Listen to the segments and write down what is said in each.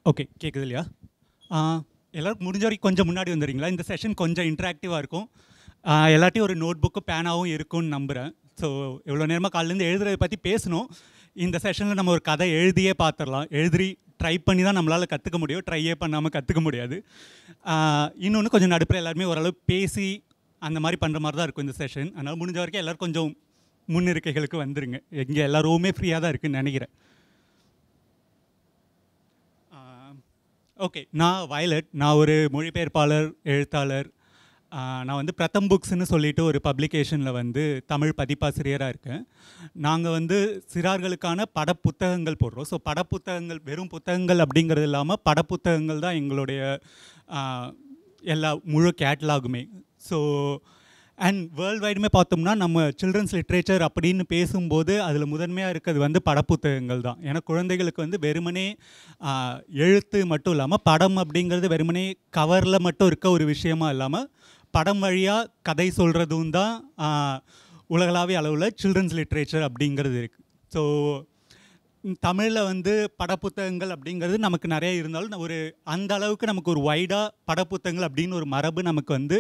Okay, கேட்குது இல்லையா? எல்லாருக்கும் முடிஞ்ச வரைக்கும் கொஞ்சம் முன்னாடி வந்துடுறீங்களா? இந்த செஷன் கொஞ்சம் இன்ட்ராக்டிவாக இருக்கும். எல்லாத்தையும் ஒரு நோட் புக்கும் பேனாவும் இருக்கும்னு நம்புகிறேன். ஸோ எவ்வளோ நேரமாக காலையிலேருந்து எழுதுறதை பற்றி பேசணும். இந்த செஷனில் நம்ம ஒரு கதை எழுதியே பார்த்துடலாம். எழுதி ட்ரை பண்ணி தான் நம்மளால் கற்றுக்க முடியும். ட்ரையே பண்ணாமல் கற்றுக்க முடியாது. இன்னொன்று கொஞ்சம் நடுப்புற எல்லாருமே ஓரளவு பேசி அந்த மாதிரி பண்ணுற மாதிரி தான் இருக்கும் இந்த செஷன். அதனால் முடிஞ்ச வரைக்கும் எல்லோரும் கொஞ்சம் முன்னிருக்கைகளுக்கு வந்துடுங்க. இங்கே எல்லா ரூமே ஃப்ரீயாக தான் இருக்குதுன்னு நினைக்கிறேன். ஓகே, நான் வயலட். நான் ஒரு மொழிபெயர்ப்பாளர், எழுத்தாளர். நான் வந்து பிரதம் புக்ஸ்ன்னு சொல்லிட்டு ஒரு பப்ளிகேஷனில் வந்து தமிழ் பதிப்பாசிரியராக இருக்கேன். நாங்கள் வந்து சிறார்களுக்கான படப்புத்தகங்கள் போடுறோம். ஸோ படப்புத்தகங்கள் வெறும் புத்தகங்கள் அப்படிங்கிறது இல்லாமல் படப்புத்தகங்கள் தான் எங்களுடைய எல்லா முழு கேட்லாகுமே. ஸோ அண்ட் வேர்ல்டு வைடுமே பார்த்தோம்னா நம்ம சில்ட்ரன்ஸ் லிட்ரேச்சர் அப்படின்னு பேசும்போது அதில் முதன்மையாக இருக்கிறது வந்து படப்புத்தகங்கள் தான். ஏன்னா குழந்தைகளுக்கு வந்து வெறுமனே எழுத்து மட்டும் இல்லாமல் படம் அப்படிங்கிறது வெறுமனே கவரில் மட்டும் இருக்க ஒரு விஷயமா இல்லாமல் படம் வழியாக கதை சொல்கிறதும் தான் உலகளாவிய அளவில் சில்ட்ரன்ஸ் லிட்ரேச்சர் அப்படிங்கிறது இருக்குது. ஸோ தமிழில் வந்து படப்புத்தகங்கள் அப்படிங்கிறது நமக்கு நிறைய இருந்தாலும் ஒரு அந்த அளவுக்கு நமக்கு ஒரு வைடாக படப்புத்தகங்கள் அப்படின்னு ஒரு மரபு நமக்கு வந்து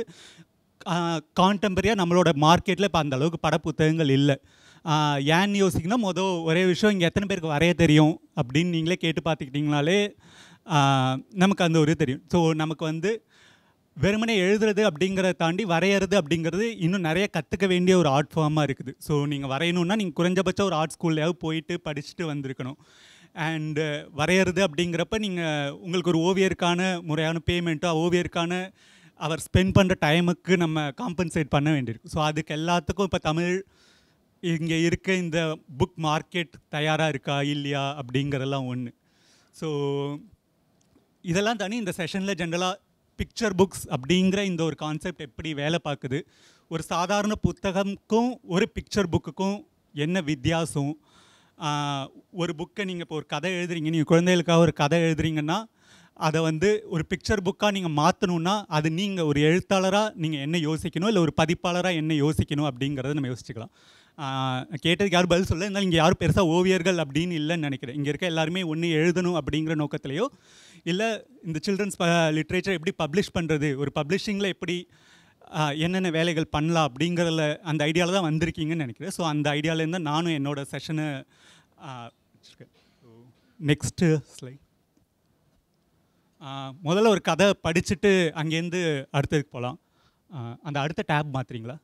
கான்டெம்பரரியாக நம்மளோட மார்க்கெட்டில் இப்போ அந்த அளவுக்கு படப்புத்தகங்கள் இல்லை. ஏன்னு யோசிக்கணும் ஒரே விஷயம், இங்கே எத்தனை பேருக்கு வரைய தெரியும் அப்படின்னு நீங்களே கேட்டு பார்த்துக்கிட்டிங்கனாலே நமக்கு அந்த ஒரு தெரியும். ஸோ நமக்கு வந்து வெறுமனே எழுதுறது அப்படிங்கிறத தாண்டி வரைகிறது அப்படிங்கிறது இன்னும் நிறைய கற்றுக்க வேண்டிய ஒரு ஆர்ட் ஃபார்மாக இருக்குது. ஸோ நீங்கள் வரையணுன்னா நீங்கள் குறைஞ்சபட்சம் ஒரு ஆர்ட் ஸ்கூல்லையாவது போயிட்டு படிச்சுட்டு வந்திருக்கணும். அண்டு வரைகிறது அப்படிங்கிறப்ப நீங்கள் உங்களுக்கு ஒரு ஓவியருக்கான முறையான பேமெண்ட்டோ ஓவியருக்கான அவர் ஸ்பெண்ட் பண்ணுற டைமுக்கு நம்ம காம்பன்சேட் பண்ண வேண்டியிருக்கு. ஸோ அதுக்கு எல்லாத்துக்கும் இப்போ தமிழ் இங்கே இருக்க இந்த புக் மார்க்கெட் தயாராக இருக்கா இல்லையா அப்படிங்கிறதெல்லாம் ஒன்று. ஸோ இதெல்லாம் தாண்டி இந்த செஷனில் ஜென்ரலாக பிக்சர் புக்ஸ் அப்படிங்கிற இந்த ஒரு கான்செப்ட் எப்படி வேலை பார்க்குது, ஒரு சாதாரண புத்தகம்க்கும் ஒரு பிக்சர் புக்குக்கும் என்ன வித்தியாசம், ஒரு புக்கை நீங்கள் இப்போ ஒரு கதை எழுதுறீங்க, நீங்கள் குழந்தைகளுக்காக ஒரு கதை எழுதுறீங்கன்னா அதை வந்து ஒரு பிக்சர் புக்காக நீங்கள் மாற்றணுன்னா அது நீங்கள் ஒரு எழுத்தாளராக நீங்கள் என்ன யோசிக்கணும், இல்லை ஒரு பதிப்பாளராக என்ன யோசிக்கணும் அப்படிங்கிறத நம்ம யோசிச்சுக்கலாம். கேட்டதுக்கு யாரும் பதில் சொல்ல, இருந்தாலும் இங்கே யாரும் பெருசாக ஓவியர்கள் அப்படின்னு இல்லைன்னு நினைக்கிறேன். இங்கே இருக்க எல்லாருமே ஒன்று எழுதணும் அப்படிங்கிற நோக்கத்திலையோ இல்லை இந்த சில்ட்ரன்ஸ் லிட்ரேச்சர் எப்படி பப்ளிஷ் பண்ணுறது, ஒரு பப்ளிஷிங்கில் எப்படி என்னென்ன வேலைகள் பண்ணலாம் அப்படிங்கிறதுல அந்த ஐடியாவில் தான் வந்திருக்கீங்கன்னு நினைக்கிறேன். ஸோ அந்த ஐடியாவிலேருந்து நானும் என்னோடய செஷனை வச்சுருக்கேன். So next slide. முதல்ல ஒரு கதை படிச்சுட்டு அங்கேருந்து அடுத்ததுக்கு போகலாம். அந்த அடுத்த டேப் மாற்றுறீங்களா?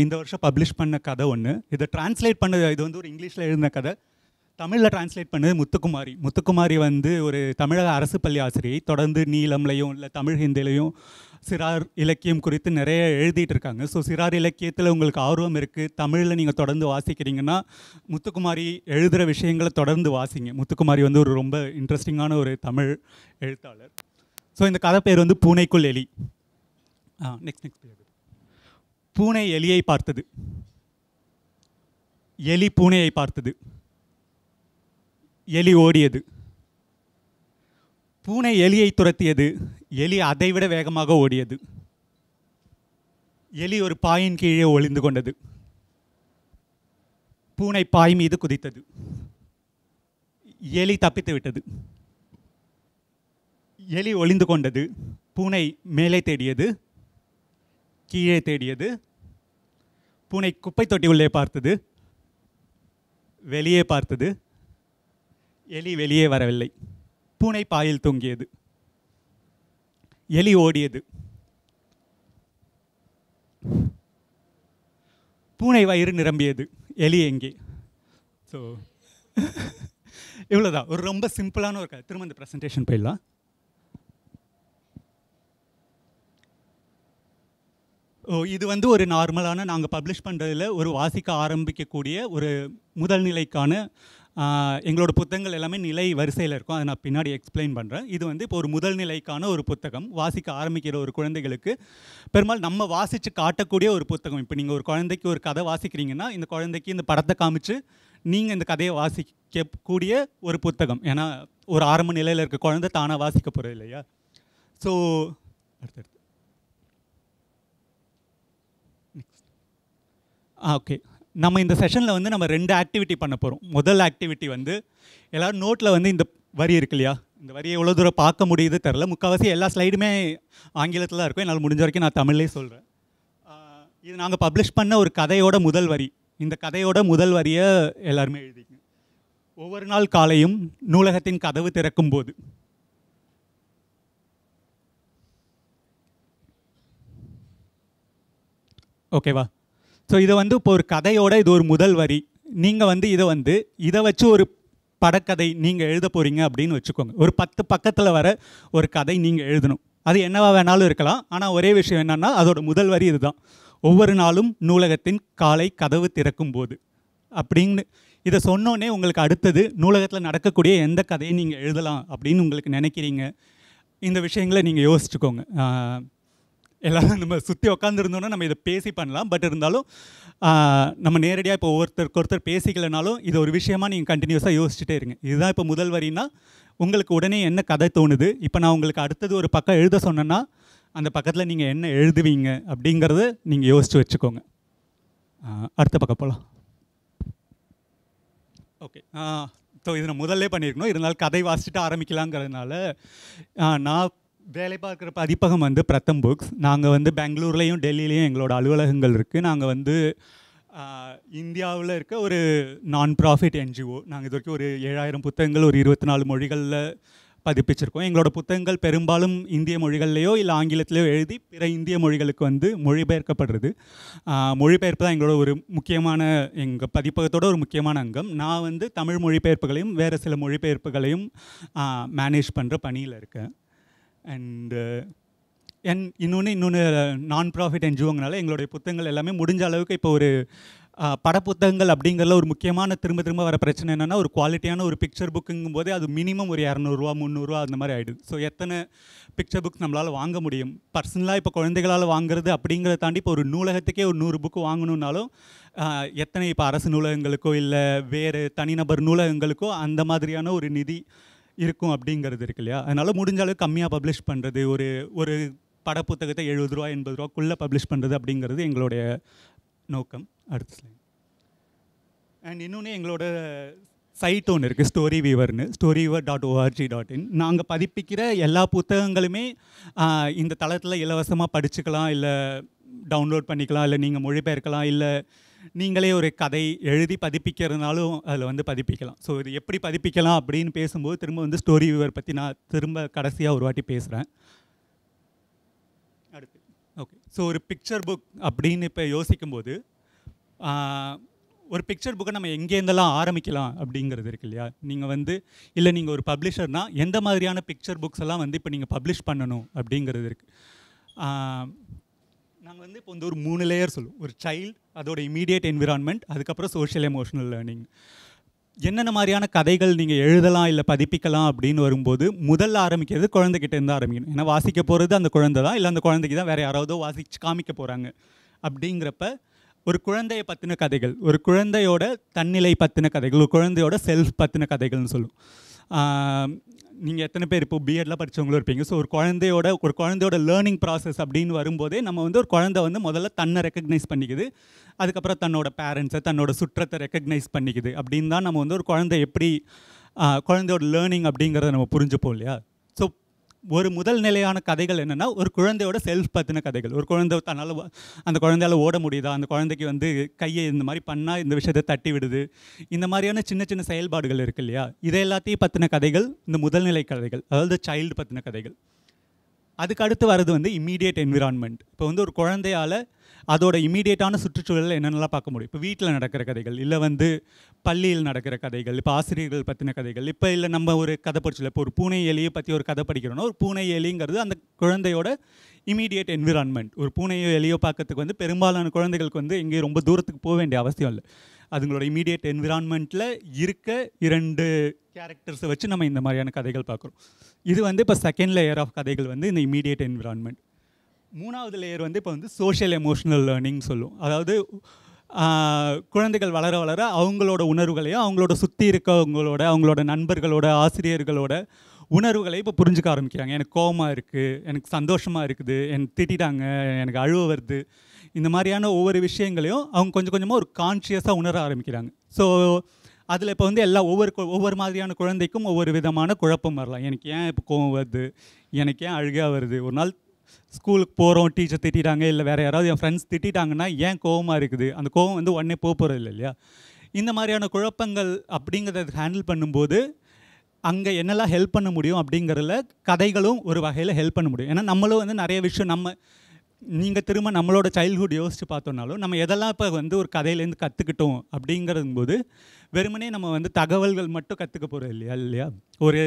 இந்த வருஷம் பப்ளிஷ் பண்ண கதை ஒன்று. இதை ட்ரான்ஸ்லேட் பண்ணது, இது வந்து ஒரு இங்கிலீஷில் எழுதின கதை, தமிழில் ட்ரான்ஸ்லேட் பண்ணது முத்துக்குமாரி. முத்துக்குமாரி வந்து ஒரு தமிழக அரசு பள்ளி ஆசிரியை. தொடர்ந்து நீலம்லையும் இல்லை தமிழ் ஹிந்திலையும் சிறார் இலக்கியம் குறித்து நிறைய எழுதிட்டு இருக்காங்க. ஸோ சிறார் இலக்கியத்தில் உங்களுக்கு ஆர்வம் இருக்குது, தமிழில் நீங்கள் தொடர்ந்து வாசிக்கிறீங்கன்னா முத்துக்குமாரி எழுதுகிற விஷயங்களை தொடர்ந்து வாசிங்க. முத்துக்குமாரி வந்து ஒரு ரொம்ப இன்ட்ரெஸ்டிங்கான ஒரு தமிழ் எழுத்தாளர். ஸோ இந்த கதை பேர் வந்து பூனைக்குள் எலி. நெக்ஸ்ட் பூனை எலியை பார்த்தது, எலி பூனையை பார்த்தது, எலி ஓடியது. பூனை எலியை துரத்தியது, எலி அதைவிட வேகமாக ஓடியது. எலி ஒரு பாயின் கீழே ஒளிந்து கொண்டது. பூனை பாய் மீது குதித்தது. எலி தப்பித்து விட்டது. எலி ஒளிந்து கொண்டது. பூனை மேலே தேடியது, கீழே தேடியது. பூனை குப்பை தொட்டி உள்ளே பார்த்தது, வெளியே பார்த்தது. எலி வெளியே வரவில்லை. பூனை பாயில் தூங்கியது. எலி ஓடியது. பூனை வயிறு நிரம்பியது. எலி எங்கே? ஸோ இவ்வளோதான். ஒரு ரொம்ப சிம்பிளான ஒரு கதை. திரும்ப இந்த ப்ரெசன்டேஷன் போயிடலாம். இது வந்து ஒரு நார்மலான நாங்கள் பப்ளிஷ் பண்ணுறதுல ஒரு வாசிக்க ஆரம்பிக்கக்கூடிய ஒரு முதல் நிலைக்கான எங்களோட புத்தகங்கள் எல்லாமே நிலை வரிசையில் இருக்கும். அதை நான் பின்னாடி எக்ஸ்பிளைன் பண்ணுறேன். இது வந்து இப்போ ஒரு முதல் நிலைக்கான ஒரு புத்தகம், வாசிக்க ஆரம்பிக்கிற ஒரு குழந்தைகளுக்கு பெரும்பாலும் நம்ம வாசித்து காட்டக்கூடிய ஒரு புத்தகம். இப்போ நீங்கள் ஒரு குழந்தைக்கு ஒரு கதை வாசிக்கிறீங்கன்னா இந்த குழந்தைக்கு இந்த படத்தை காமிச்சு நீங்கள் இந்த கதையை வாசிக்கக்கூடிய ஒரு புத்தகம். ஏன்னா ஒரு ஆரம்ப நிலையில் இருக்க குழந்தை தானாக வாசிக்க போகிறது இல்லையா? ஸோ அடுத்தடுத்து ஓகே, நம்ம இந்த செஷனில் வந்து நம்ம 2 ஆக்டிவிட்டி பண்ண போகிறோம். முதல் ஆக்டிவிட்டி வந்து எல்லோரும் நோட்டில் வந்து இந்த வரி இருக்கு இல்லையா, இந்த வரியை எவ்வளோ தூரம் பார்க்க முடியுது தெரில. முக்கால்வாசி எல்லா ஸ்லைடுமே ஆங்கிலத்தில் தான் இருக்கும். என்னால் முடிஞ்ச வரைக்கும் நான் தமிழ்லேயே சொல்கிறேன். இது நாங்கள் பப்ளிஷ் பண்ண ஒரு கதையோட முதல் வரி. இந்த கதையோட முதல் வரியை எல்லாருமே எழுதிங்க. ஒவ்வொரு நாள் காலையும் நூலகத்தின் கதவு திறக்கும் போது. ஓகேவா? ஸோ இதை வந்து இப்போ ஒரு கதையோட இது ஒரு முதல் வரி. நீங்கள் இதை வச்சு ஒரு படக்கதை நீங்கள் எழுத போகிறீங்க அப்படின்னு வச்சுக்கோங்க. ஒரு 10 பக்கத்தில் வர ஒரு கதை நீங்கள் எழுதணும். அது என்னவா வேணாலும் இருக்கலாம். ஆனால் ஒரே விஷயம் என்னென்னா அதோட முதல் வரி இதுதான். ஒவ்வொரு நாளும் நூலகத்தின் காலை கதவு திறக்கும் போது அப்படின்னு இதை சொன்னோன்னே உங்களுக்கு அடுத்தது நூலகத்தில் நடக்கக்கூடிய எந்த கதையை நீங்கள் எழுதலாம் அப்படின்னு உங்களுக்கு நினைக்கிறீங்க. இந்த விஷயங்களை நீங்கள் யோசிச்சுக்கோங்க. எல்லோரும் நம்ம சுற்றி உட்காந்துருந்தோன்னா நம்ம இதை பேசி பண்ணலாம். பட் இருந்தாலும் நம்ம நேரடியாக இப்போ ஒருத்தருக்கு ஒருத்தர் பேசிக்கலைனாலும் இது ஒரு விஷயமாக நீங்கள் கண்டினியூஸாக யோசிச்சுட்டே இருங்க. இதுதான் இப்போ முதல் வரின்னா உங்களுக்கு உடனே என்ன கதை தோணுது. இப்போ நான் உங்களுக்கு அடுத்தது ஒரு பக்கம் எழுத சொன்னேன்னா அந்த பக்கத்தில் நீங்கள் என்ன எழுதுவீங்க அப்படிங்கிறத நீங்கள் யோசித்து வச்சுக்கோங்க. அடுத்த பக்கம் போகலாம். ஓகே. ஸோ இது நான் முதல்லே பண்ணியிருக்கணும். இருந்தாலும் கதை வாசிச்சுட்டு ஆரம்பிக்கலாங்கிறதுனால நான் வேலை பார்க்குற பதிப்பகம் வந்து பிரதம் புக்ஸ். நாங்கள் பெங்களூர்லேயும் டெல்லியிலையும் எங்களோட அலுவலகங்கள் இருக்குது. நாங்கள் இந்தியாவில் இருக்க ஒரு நான் ப்ராஃபிட் என்ஜிஓ. நாங்கள் இது வரைக்கும் ஒரு 7000 புத்தகங்கள் ஒரு 24 மொழிகளில் பதிப்பிச்சிருக்கோம். எங்களோட புத்தகங்கள் பெரும்பாலும் இந்திய மொழிகள்லையோ இல்லை ஆங்கிலத்திலையோ எழுதி பிற இந்திய மொழிகளுக்கு மொழிபெயர்க்கப்படுறது. மொழிபெயர்ப்பு தான் எங்களோட ஒரு முக்கியமான, எங்கள் பதிப்பகத்தோட ஒரு முக்கியமான அங்கம். நான் தமிழ் மொழிபெயர்ப்புகளையும் வேறு சில மொழிபெயர்ப்புகளையும் மேனேஜ் பண்ணுற பணியில் இருக்கேன். இன்னொன்று நான் ப்ராஃபிட் என்ஜிஓங்கனால எங்களுடைய புத்தகங்கள் எல்லாமே முடிஞ்ச அளவுக்கு இப்போ ஒரு படப்புத்தகங்கள் அப்படிங்கிறதுல ஒரு முக்கியமான திரும்ப வர பிரச்சனை என்னென்னா ஒரு குவாலிட்டியான ஒரு பிக்சர் புக்குங்கும் போதே அது மினிமம் ஒரு 200 ரூபா 300 ரூபா அந்த மாதிரி ஆகிடுது. ஸோ எத்தனை பிக்சர் புக்ஸ் நம்மளால் வாங்க முடியும்? பர்சனலாக இப்போ குழந்தைகளால் வாங்குறது அப்படிங்கிறத தாண்டி இப்போ ஒரு நூலகத்துக்கே ஒரு 100 புக்கு வாங்கணுன்னாலும் எத்தனை இப்போ அரசு நூலகங்களுக்கோ இல்லை வேறு தனிநபர் நூலகங்களுக்கோ அந்த மாதிரியான ஒரு நிதி இருக்கும் அப்படிங்கிறது இருக்கு இல்லையா? அதனால் முடிஞ்ச அளவுக்கு கம்மியாக பப்ளிஷ் பண்ணுறது, ஒரு படப்புத்தகத்தை 70 ரூபா 80 ரூபாக்குள்ளே பப்ளிஷ் பண்ணுறது அப்படிங்கிறது எங்களுடைய நோக்கம். அடுத்த ஸ்லைட். இன்னொன்று எங்களோட சைட் ஒன்று இருக்குது, ஸ்டோரி வீவர்னு, storyweaver.org.in. நாங்கள் பதிப்பிக்கிற எல்லா புத்தகங்களுமே இந்த தளத்தில் இலவசமாக படிச்சுக்கலாம், இல்லை டவுன்லோட் பண்ணிக்கலாம், இல்லை நீங்கள் மொழிபெயர்க்கலாம், இல்லை நீங்களே ஒரு கதை எழுதி பதிப்பிக்கிறதுனாலும் அதில் பதிப்பிக்கலாம். ஸோ இது எப்படி பதிப்பிக்கலாம் அப்படின்னு பேசும்போது திரும்ப ஸ்டோரி வீவர் பற்றி நான் திரும்ப கடைசியாக ஒரு வாட்டி பேசுகிறேன். அடுத்து ஓகே. ஸோ ஒரு பிக்சர் புக் அப்படின்னு இப்போ யோசிக்கும்போது ஒரு பிக்சர் புக்கை நம்ம எங்கேருந்தெல்லாம் ஆரம்பிக்கலாம் அப்படிங்கிறது இருக்கு இல்லையா? நீங்கள் இல்லை நீங்கள் ஒரு பப்ளிஷர்னால் எந்த மாதிரியான பிக்சர் புக்ஸ் எல்லாம் இப்போ நீங்கள் பப்ளிஷ் பண்ணணும் அப்படிங்கிறது இருக்குது. நாங்கள் இப்போ ஒரு 3 லேயர் சொல்லுவோம். ஒரு சைல்டு, அதோட இமீடியட் என்விரான்மெண்ட், அதுக்கப்புறம் சோஷியல் எமோஷனல் லேர்னிங். என்னென்ன மாதிரியான கதைகள் நீங்கள் எழுதலாம் இல்லை பதிப்பிக்கலாம் அப்படின்னு வரும்போது முதல்ல ஆரம்பிக்கிறது குழந்தைகிட்ட இருந்து ஆரம்பிக்கணும். ஏன்னா வாசிக்க போகிறது அந்த குழந்தை தான், இல்லை அந்த குழந்தைக்கு தான் வேறு யாராவதோ வாசித்து காமிக்க போகிறாங்க. அப்படிங்கிறப்ப ஒரு குழந்தையை பற்றின கதைகள், ஒரு குழந்தையோட தன்னிலை பற்றின கதைகள், ஒரு குழந்தையோட செல்ஃப் பற்றின கதைகள்னு சொல்லும். நீங்கள் எத்தனை பேர் இப்போ பிஎட்லாம் படித்தவங்களும் இருப்பீங்க. ஸோ ஒரு குழந்தையோட லேர்னிங் ப்ராசஸ் அப்படின்னு வரும்போதே நம்ம ஒரு குழந்தை முதல்ல தன்னை ரெக்கக்னைஸ் பண்ணிக்குது, அதுக்கப்புறம் தன்னோட பேரண்ட்ஸை, தன்னோட சுற்றத்தை ரெக்கக்னைஸ் பண்ணிக்குது. அப்படின்னு தான் நம்ம ஒரு குழந்தை எப்படி குழந்தையோட லேர்னிங் அப்படிங்கிறத நம்ம புரிஞ்சுப்போம் இல்லையா? ஸோ ஒரு முதல் நிலையான கதைகள் என்னென்னா ஒரு குழந்தையோட செல்ஃப் பற்றின கதைகள். ஒரு குழந்தை தன்னால் அந்த குழந்தையால் ஓட முடியுதா, அந்த குழந்தைக்கு கையை இந்த மாதிரி பண்ணால் இந்த விஷயத்தை தட்டி விடுது, இந்த மாதிரியான சின்ன சின்ன செயல்பாடுகள் இருக்குது இல்லையா? இதை எல்லாத்தையும் பற்றின கதைகள் இந்த முதல்நிலை கதைகள், அதாவது சைல்டு பற்றின கதைகள். அதுக்கு அடுத்து வர்றது இம்மீடியட் என்விரான்மெண்ட். இப்போ ஒரு குழந்தையால் அதோட இமீடியட்டான சுற்றுச்சூழலில் என்னென்னலாம் பார்க்க முடியும்? இப்போ வீட்டில் நடக்கிற கதைகள், இல்லை பள்ளியில் நடக்கிற கதைகள், இப்போ ஆசிரியர்கள் பற்றின கதைகள், இப்போ இல்லை நம்ம ஒரு கதை படிச்சல, இப்போ ஒரு பூனை எலியை பற்றி ஒரு கதை படிக்கிறோன்னா ஒரு பூனை எலிங்கிறது அந்த குழந்தையோட இமீடியட் என்விரான்மெண்ட். ஒரு பூனையோ எலியோ பார்க்கறதுக்கு பெரும்பாலான குழந்தைகளுக்கு எங்கேயும் ரொம்ப தூரத்துக்கு போக வேண்டிய அவசியம் இல்லை. அதுங்களோட இமீடியட் என்விரான்மெண்ட்டில் இருக்க 2 கேரக்டர்ஸை வச்சு நம்ம இந்த மாதிரியான கதைகள் பார்க்குறோம். இது இப்போ செகண்ட் லேயர் ஆஃப் கதைகள் இந்த இமீடியட் என்விரான்மெண்ட். 3வது லேயர் இப்போ சோஷியல் எமோஷனல் லேர்னிங் சொல்லும். அதாவது குழந்தைகள் வளர வளர அவங்களோட உணர்வுகளையும் அவங்களோட சுற்றி இருக்கவங்களோட, அவங்களோட நண்பர்களோட, ஆசிரியர்களோட உணர்வுகளை இப்போ புரிஞ்சுக்க ஆரம்பிக்கிறாங்க. எனக்கு கோபமாக இருக்குது, எனக்கு சந்தோஷமாக இருக்குது, எனக்கு திட்டாங்க, எனக்கு அழுவ வருது, இந்த மாதிரியான ஒவ்வொரு விஷயங்களையும் அவங்க கொஞ்சம் கொஞ்சமாக ஒரு கான்ஷியஸாக உணர ஆரம்பிக்கிறாங்க. ஸோ அதில் இப்போ வந்து ஒவ்வொரு மாதிரியான குழந்தைக்கும் ஒவ்வொரு விதமான குழப்பம் வரலாம். எனக்கு ஏன் இப்போ கோவம் வருது, எனக்கு ஏன் அழுகையாக வருது, ஒரு நாள் ஸ்கூலுக்கு போகிறோம் டீச்சர் திட்டாங்க, இல்லை வேறு யாராவது என் ஃப்ரெண்ட்ஸ் திட்டாங்கன்னா ஏன் கோவமாக இருக்குது, அந்த கோவம் வந்து உடனே போகிறது இல்லை இல்லையா. இந்த மாதிரியான குழப்பங்கள் அப்படிங்கிறத ஹேண்டில் பண்ணும்போது அங்கே என்னெல்லாம் ஹெல்ப் பண்ண முடியும் அப்படிங்கிறதுல கதைகளும் ஒரு வகையில் ஹெல்ப் பண்ண முடியும். ஏன்னா நம்மளும் வந்து நிறைய விஷயம் நீங்கள் திரும்ப நம்மளோட சைல்ட்ஹுட் யோசித்து பார்த்தோம்னாலும் நம்ம எதெல்லாம் இப்போ வந்து ஒரு கதையிலேருந்து கற்றுக்கிட்டோம் அப்படிங்கிறதும்போது வெறுமனே நம்ம வந்து தகவல்கள் மட்டும் கற்றுக்க போகிறோம் இல்லையா. ஒரு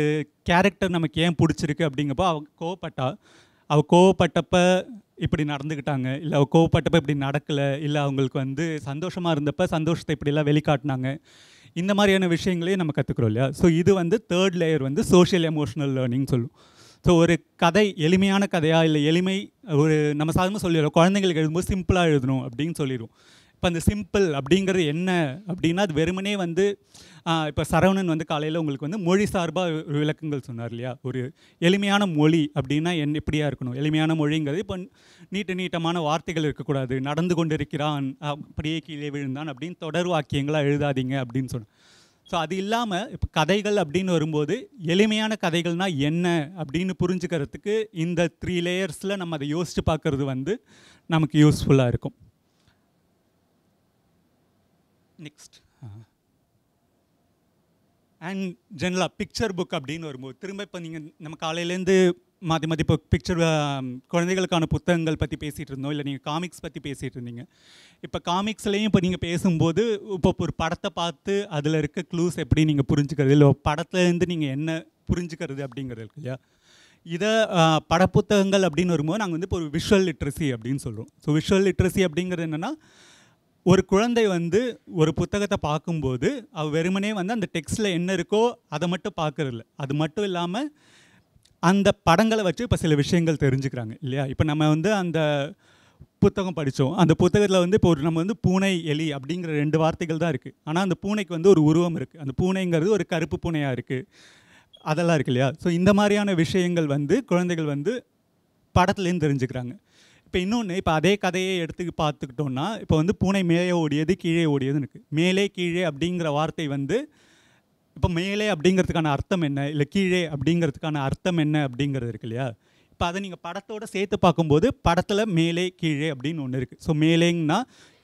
கேரக்டர் நமக்கு ஏன் பிடிச்சிருக்கு அப்படிங்கப்போ அவள் கோவப்பட்டப்ப இப்படி நடந்துக்கிட்டாங்க, இல்லை அவள் கோவப்பட்டப்ப இப்படி நடக்கலை, இல்லை அவங்களுக்கு வந்து சந்தோஷமாக இருந்தப்போ சந்தோஷத்தை இப்படிலாம் வெளிக்காட்டினாங்க, இந்த மாதிரியான விஷயங்களையும் நம்ம கற்றுக்குறோம் இல்லையா. ஸோ இது வந்து தேர்ட் லேயர் வந்து சோஷியல் எமோஷனல் லேர்னிங் சொல்லும். ஸோ ஒரு கதை எளிமையான கதையாக இல்லை நம்ம சாதாரணமாக சொல்லிடுறோம், குழந்தைங்களுக்கு எழுதும்போது சிம்பிளாக எழுதணும் அப்படின்னு சொல்லிடுவோம். இப்போ அந்த சிம்பிள் அப்படிங்கிறது என்ன அப்படின்னா அது வெறுமனே வந்து இப்போ சரவணன் வந்து காலையில் உங்களுக்கு வந்து மொழி சார்பாக ஒரு விளக்கங்கள் சொன்னார் இல்லையா. ஒரு எளிமையான மொழி அப்படின்னா எப்படியா இருக்கணும், எளிமையான மொழிங்கிறது இப்போ நீட்டமான வார்த்தைகள் இருக்கக்கூடாது, நடந்து கொண்டு இருக்கிறான் அப்படியே கீழே விழுந்தான் அப்படின்னு தொடர் வாக்கியங்களாக எழுதாதீங்க அப்படின்னு சொன்னேன். ஸோ அது இல்லாமல் இப்போ கதைகள் அப்படின்னு வரும்போது எளிமையான கதைகள்னால் என்ன அப்படின்னு புரிஞ்சுக்கிறதுக்கு இந்த 3 லேயர்ஸில் நம்ம அதை யோசித்து பார்க்குறது வந்து நமக்கு யூஸ்ஃபுல்லாக இருக்கும். நெக்ஸ்ட் அண்ட் ஜென்ரலாக பிக்சர் புக் அப்படின்னு வரும்போது திரும்ப இப்போ நீங்கள் நம்ம காலையிலேருந்து மாற்றி இப்போ பிக்சர் குழந்தைகளுக்கான புத்தகங்கள் பற்றி பேசிகிட்டு இருந்தோம், இல்லை நீங்கள் காமிக்ஸ் பற்றி பேசிகிட்டு இருந்தீங்க. இப்போ காமிக்ஸ்லேயும் இப்போ நீங்கள் பேசும்போது இப்போ ஒரு படத்தை பார்த்து அதில் இருக்க க்ளூஸ் எப்படி நீங்கள் புரிஞ்சுக்கிறது, இல்லை படத்துலேருந்து நீங்கள் என்ன புரிஞ்சுக்கிறது அப்படிங்கிறது இருக்கு இல்லையா. இதை படப்புத்தகங்கள் அப்படின்னு வரும்போது நாங்கள் வந்து இப்போ ஒரு விஷுவல் லிட்ரஸி அப்படின்னு சொல்கிறோம். ஸோ விஷுவல் லிட்ரஸி அப்படிங்கிறது என்னென்னா ஒரு குழந்தை வந்து ஒரு புத்தகத்தை பார்க்கும்போது வெறுமனே வந்து அந்த டெக்ஸ்ட்டில் என்ன இருக்கோ அதை மட்டும் பார்க்குறதில்ல, அது மட்டும் இல்லாமல் அந்த படங்களை வச்சு இப்போ சில விஷயங்கள் தெரிஞ்சுக்கிறாங்க இல்லையா. இப்போ நம்ம வந்து அந்த புத்தகம் படித்தோம், அந்த புத்தகத்தில் வந்து இப்போ நம்ம வந்து பூனை எலி அப்படிங்கிற 2 வார்த்தைகள் தான் இருக்குது. ஆனால் அந்த பூனைக்கு வந்து ஒரு உருவம் இருக்குது, அந்த பூனைங்கிறது ஒரு கருப்பு பூனையாக இருக்குது, அதெல்லாம் இருக்குது இல்லையா. ஸோ இந்த மாதிரியான விஷயங்கள் வந்து குழந்தைகள் வந்து படத்துலேருந்து தெரிஞ்சுக்கிறாங்க. இப்போ இன்னொன்று, இப்போ அதே கதையை எடுத்து பார்த்துக்கிட்டோன்னா இப்போ வந்து பூனை மேலே ஓடியது கீழே ஓடியதுன்னு இருக்குது. மேலே கீழே அப்படிங்கிற வார்த்தை வந்து இப்போ மேலே அப்படிங்கிறதுக்கான அர்த்தம் என்ன, இல்லை கீழே அப்படிங்கிறதுக்கான அர்த்தம் என்ன அப்படிங்கிறது இருக்கு இல்லையா. இப்போ அதை நீங்கள் படத்தோடு சேர்த்து பார்க்கும்போது படத்தில் மேலே கீழே அப்படின்னு ஒன்று இருக்குது. ஸோ மேலேங்கன்னா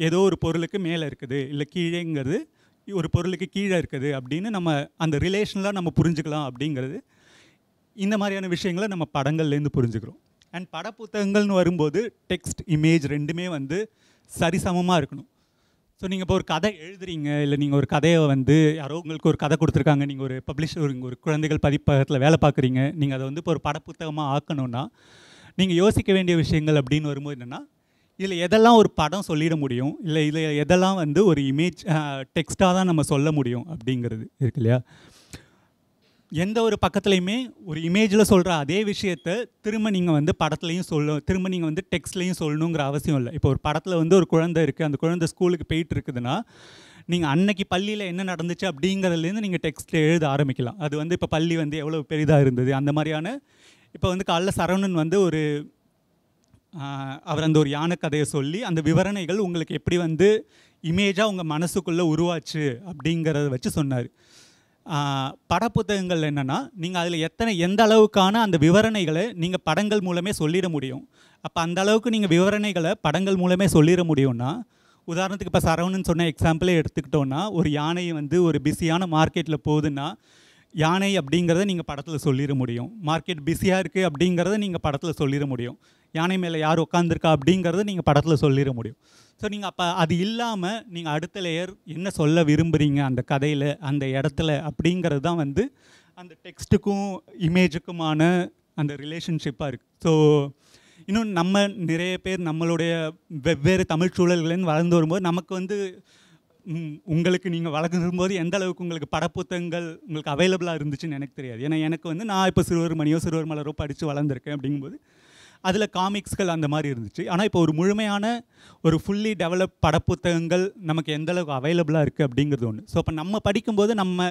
ஏதோ ஒரு பொருளுக்கு மேலே இருக்குது, இல்லை கீழேங்கிறது ஒரு பொருளுக்கு கீழே இருக்குது அப்படின்னு நம்ம அந்த ரிலேஷனலாக நம்ம புரிஞ்சுக்கலாம் அப்படிங்கிறது இந்த மாதிரியான விஷயங்களை நம்ம படங்கள்லேருந்து புரிஞ்சுக்கிறோம். அண்ட் படப்புத்தகங்கள்னு வரும்போது டெக்ஸ்ட் இமேஜ் ரெண்டுமே வந்து சரிசமமாக இருக்கணும். ஸோ நீங்கள் இப்போ ஒரு கதை எழுதுறீங்க, இல்லை நீங்கள் ஒரு கதையை வந்து யாரோ உங்களுக்கு ஒரு கதை கொடுத்துருக்காங்க, நீங்கள் ஒரு ஒரு குழந்தைகள் பதிப்பகத்தில் வேலை பார்க்குறீங்க, நீங்கள் அதை வந்து இப்போ ஒரு படப்புத்தகமாக ஆக்கணும்னா நீங்கள் யோசிக்க வேண்டிய விஷயங்கள் அப்படின்னு வரும்போது என்னென்னா இதில் எதெல்லாம் ஒரு படம் சொல்லிட முடியும், இல்லை இதில் எதெல்லாம் வந்து ஒரு இமேஜ் டெக்ஸ்ட்டாக தான் நம்ம சொல்ல முடியும் அப்படிங்கிறது இருக்கு இல்லையா. எந்த ஒரு பக்கத்துலையுமே ஒரு இமேஜில் சொல்கிற அதே விஷயத்தை திரும்ப நீங்கள் வந்து படத்துலையும் திரும்ப நீங்கள் வந்து டெக்ஸ்ட்லேயும் சொல்லணுங்கிற அவசியம் இல்லை. இப்போ ஒரு படத்தில் வந்து ஒரு குழந்தை இருக்குது, அந்த குழந்தை ஸ்கூலுக்கு போயிட்டு இருக்குதுன்னா நீங்கள் அன்னைக்கு பள்ளியில் என்ன நடந்துச்சு அப்படிங்கிறதுலேருந்து நீங்கள் டெக்ஸ்ட்டில் எழுத ஆரம்பிக்கலாம். அது வந்து இப்போ பள்ளி வந்து எவ்வளோ பெரிதாக இருந்தது அந்த மாதிரியான. இப்போ வந்து காலைல சரவணன் வந்து அவர் அந்த ஒரு யானை கதையை சொல்லி அந்த விவரணைகள் உங்களுக்கு எப்படி வந்து இமேஜாக உங்கள் மனசுக்குள்ளே உருவாச்சு அப்படிங்கிறத வச்சு சொன்னார். படப்புத்தகங்கள் என்னென்னா நீங்கள் அதில் எந்த அளவுக்கான அந்த விவரணைகளை நீங்கள் படங்கள் மூலமே சொல்லிட முடியும். அப்போ அந்த அளவுக்கு நீங்கள் விவரணைகளை படங்கள் மூலமே சொல்லிட முடியும்னா, உதாரணத்துக்கு இப்போ சரவணன் சொன்ன எக்ஸாம்பிளே எடுத்துக்கிட்டோன்னா ஒரு யானை வந்து ஒரு பிஸியான மார்க்கெட்டில் போகுதுன்னா யானை அப்படிங்கிறத நீங்கள் படத்தில் சொல்லிட முடியும். மார்க்கெட் பிஸியாக இருக்குது அப்படிங்கிறத நீங்கள் படத்தில் சொல்லிட முடியும். யானை மேலே யார் உட்காந்துருக்கா அப்படிங்கிறத நீங்கள் படத்தில் சொல்லிட முடியும். ஸோ நீங்கள் அப்போ அது இல்லாமல் நீங்கள் அடுத்த லேயர் என்ன சொல்ல விரும்புகிறீங்க அந்த கதையில் அந்த இடத்துல அப்படிங்கிறது தான் வந்து அந்த டெக்ஸ்ட்டுக்கும் இமேஜுக்குமான அந்த ரிலேஷன்ஷிப்பாக இருக்குது. ஸோ இன்னும் நம்ம நிறைய பேர் நம்மளுடைய வெவ்வேறு தமிழ் சூழல்கள்லேருந்து வளர்ந்து வரும்போது நமக்கு வந்து உங்களுக்கு நீங்கள் வளர்க்கும்போது எந்த அளவுக்கு உங்களுக்கு படப்புத்தகங்கள் உங்களுக்கு அவைலபிளாக இருந்துச்சுன்னு எனக்கு தெரியாது. ஏன்னா எனக்கு வந்து நான் இப்போ சிறுவர் மணியோ சிறுவர் மலரோ படித்து வளர்ந்துருக்கேன் அப்படிங்கும்போது அதில் காமிக்ஸ்கள் அந்த மாதிரி இருந்துச்சு. ஆனால் இப்போ ஒரு முழுமையான ஒரு ஃபுல்லி டெவலப் படப்புத்தகங்கள் நமக்கு எந்த அளவுக்கு அவைலபிளாக இருக்குது அப்படிங்கிறது ஒன்று. ஸோ அப்போ நம்ம படிக்கும்போது நம்ம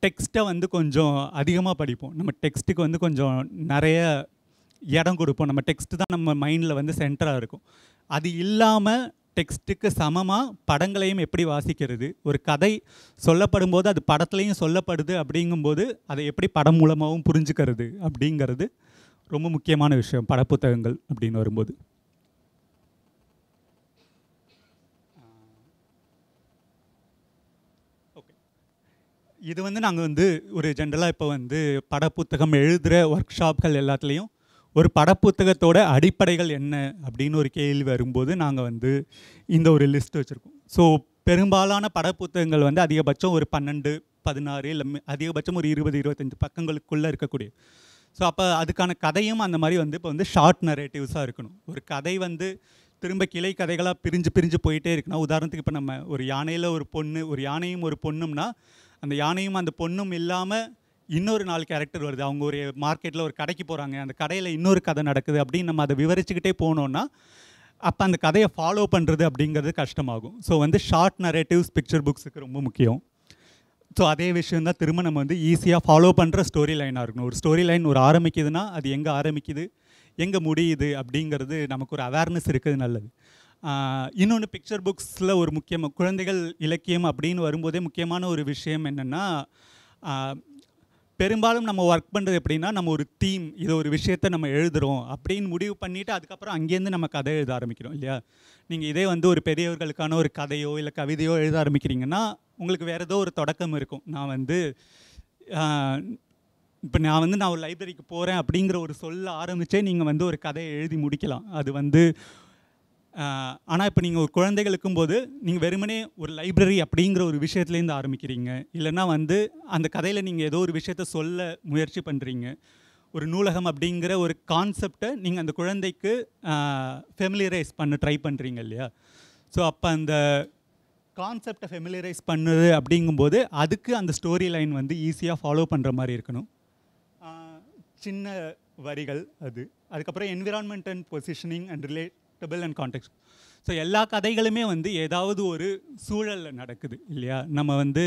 டெக்ஸ்ட்டை வந்து கொஞ்சம் அதிகமாக படிப்போம், நம்ம டெக்ஸ்ட்டுக்கு வந்து கொஞ்சம் நிறைய இடம் கொடுப்போம், நம்ம டெக்ஸ்ட்டு தான் நம்ம மைண்டில் வந்து சென்டராக இருக்கும். அது இல்லாமல் டெக்ஸ்ட்டுக்கு சமமாக படங்களையும் எப்படி வாசிக்கிறது, ஒரு கதை சொல்லப்படும் போது அது படத்துலையும் சொல்லப்படுது அப்படிங்கும்போது அதை எப்படி படம் மூலமாகவும் புரிஞ்சுக்கிறது அப்படிங்கிறது ரொம்ப முக்கியமான விஷயம் படப்புத்தகங்கள் அப்படின்னு வரும்போது. ஓகே, இது வந்து நாங்கள் வந்து ஒரு ஜென்ரலாக இப்போ வந்து படப்புத்தகம் எழுதுகிற ஒர்க் ஷாப்கள் எல்லாத்துலேயும் ஒரு படப்புத்தகத்தோட அடிப்படைகள் என்ன அப்படின்னு ஒரு கேள்வி வரும்போது நாங்கள் வந்து இந்த ஒரு லிஸ்ட் வச்சுருக்கோம். ஸோ பெரும்பாலான படப்புத்தகங்கள் வந்து அதிகபட்சம் ஒரு 12, 16 இல்லை அதிகபட்சம் ஒரு 20, 25 பக்கங்களுக்குள்ளே இருக்கக்கூடிய. ஸோ அப்போ அதுக்கான கதையும் அந்த மாதிரி வந்து இப்போ வந்து ஷார்ட் நரேட்டிவ்ஸாக இருக்கணும். ஒரு கதை வந்து திரும்ப கிளை கதைகளாக பிரிஞ்சு போயிட்டே இருக்குன்னா, உதாரணத்துக்கு இப்போ நம்ம ஒரு யானையில் ஒரு பொண்ணு, ஒரு யானையும் ஒரு பொண்ணும்னா, அந்த யானையும் அந்த பொண்ணும் இல்லாமல் இன்னொரு 4 கேரக்டர் வருது. அவங்க ஒரு மார்க்கெட்டில் ஒரு கடைக்கு போகிறாங்க, அந்த கடையில் இன்னொரு கதை நடக்குது அப்படின்னு நம்ம அதை விவரிச்சுக்கிட்டே போனோன்னா அப்போ அந்த கதையை ஃபாலோ பண்ணுறது அப்படிங்கிறது கஷ்டமாகும். ஸோ வந்து ஷார்ட் நரேட்டிவ்ஸ் பிக்சர் புக்ஸுக்கு ரொம்ப முக்கியம். ஸோ அதே விஷயம் தான் திரும்ப நம்ம வந்து ஈஸியாக ஃபாலோ பண்ணுற ஸ்டோரி லைனாக இருக்கணும். ஒரு ஸ்டோரி லைன் ஒரு ஆரம்பிக்குதுன்னா அது எங்கே ஆரம்பிக்குது, எங்கே முடியுது அப்படிங்கிறது நமக்கு ஒரு அவேர்னஸ் இருக்குது, நல்லது. இன்னொன்று பிக்சர் புக்ஸில் ஒரு முக்கியமாக குழந்தைகள் இலக்கியம் அப்படின்னு வரும்போதே முக்கியமான ஒரு விஷயம் என்னென்னா, பெரும்பாலும் நம்ம ஒர்க் பண்ணுறது எப்படின்னா, நம்ம ஒரு தீம், இதை ஒரு விஷயத்தை நம்ம எழுதுகிறோம் அப்படின்னு முடிவு பண்ணிவிட்டு அதுக்கப்புறம் அங்கேருந்து நம்ம கதை எழுத ஆரம்பிக்கிறோம் இல்லையா. நீங்கள் இதே வந்து ஒரு பெரியவர்களுக்கான ஒரு கதையோ இல்லை கவிதையோ எழுத ஆரம்பிக்கிறீங்கன்னா உங்களுக்கு வேறு ஏதோ ஒரு தொடக்கம் இருக்கும். நான் வந்து இப்போ நான் ஒரு லைப்ரரிக்கு போகிறேன் அப்படிங்கிற ஒரு சொல்ல ஆரம்பித்தே நீங்கள் வந்து ஒரு கதையை எழுதி முடிக்கலாம். அது வந்து ஆனால் இப்போ நீங்கள் ஒரு குழந்தைகளுக்கும் போது நீங்கள் வெறுமனே ஒரு லைப்ரரி அப்படிங்கிற ஒரு விஷயத்துலேருந்து ஆரம்பிக்கிறீங்க, இல்லைன்னா வந்து அந்த கதையில் நீங்கள் ஏதோ ஒரு விஷயத்த சொல்ல முயற்சி பண்ணுறீங்க. ஒரு நூலகம் அப்படிங்கிற ஒரு கான்செப்டை நீங்கள் அந்த குழந்தைக்கு ஃபெமிலியரைஸ் பண்ண ட்ரை பண்ணுறீங்க இல்லையா. ஸோ அப்போ அந்த கான்செப்டை ஃபெமிலியரைஸ் பண்ணுது அப்படிங்கும்போது அதுக்கு அந்த ஸ்டோரி லைன் வந்து ஈஸியாக ஃபாலோ பண்ணுற மாதிரி இருக்கணும். சின்ன வரிகள் அதுக்கப்புறம் environment and positioning and relatable and context. So எல்லா கதைகளுமே வந்து ஏதாவது ஒரு சூழலில் நடக்குது இல்லையா. நம்ம வந்து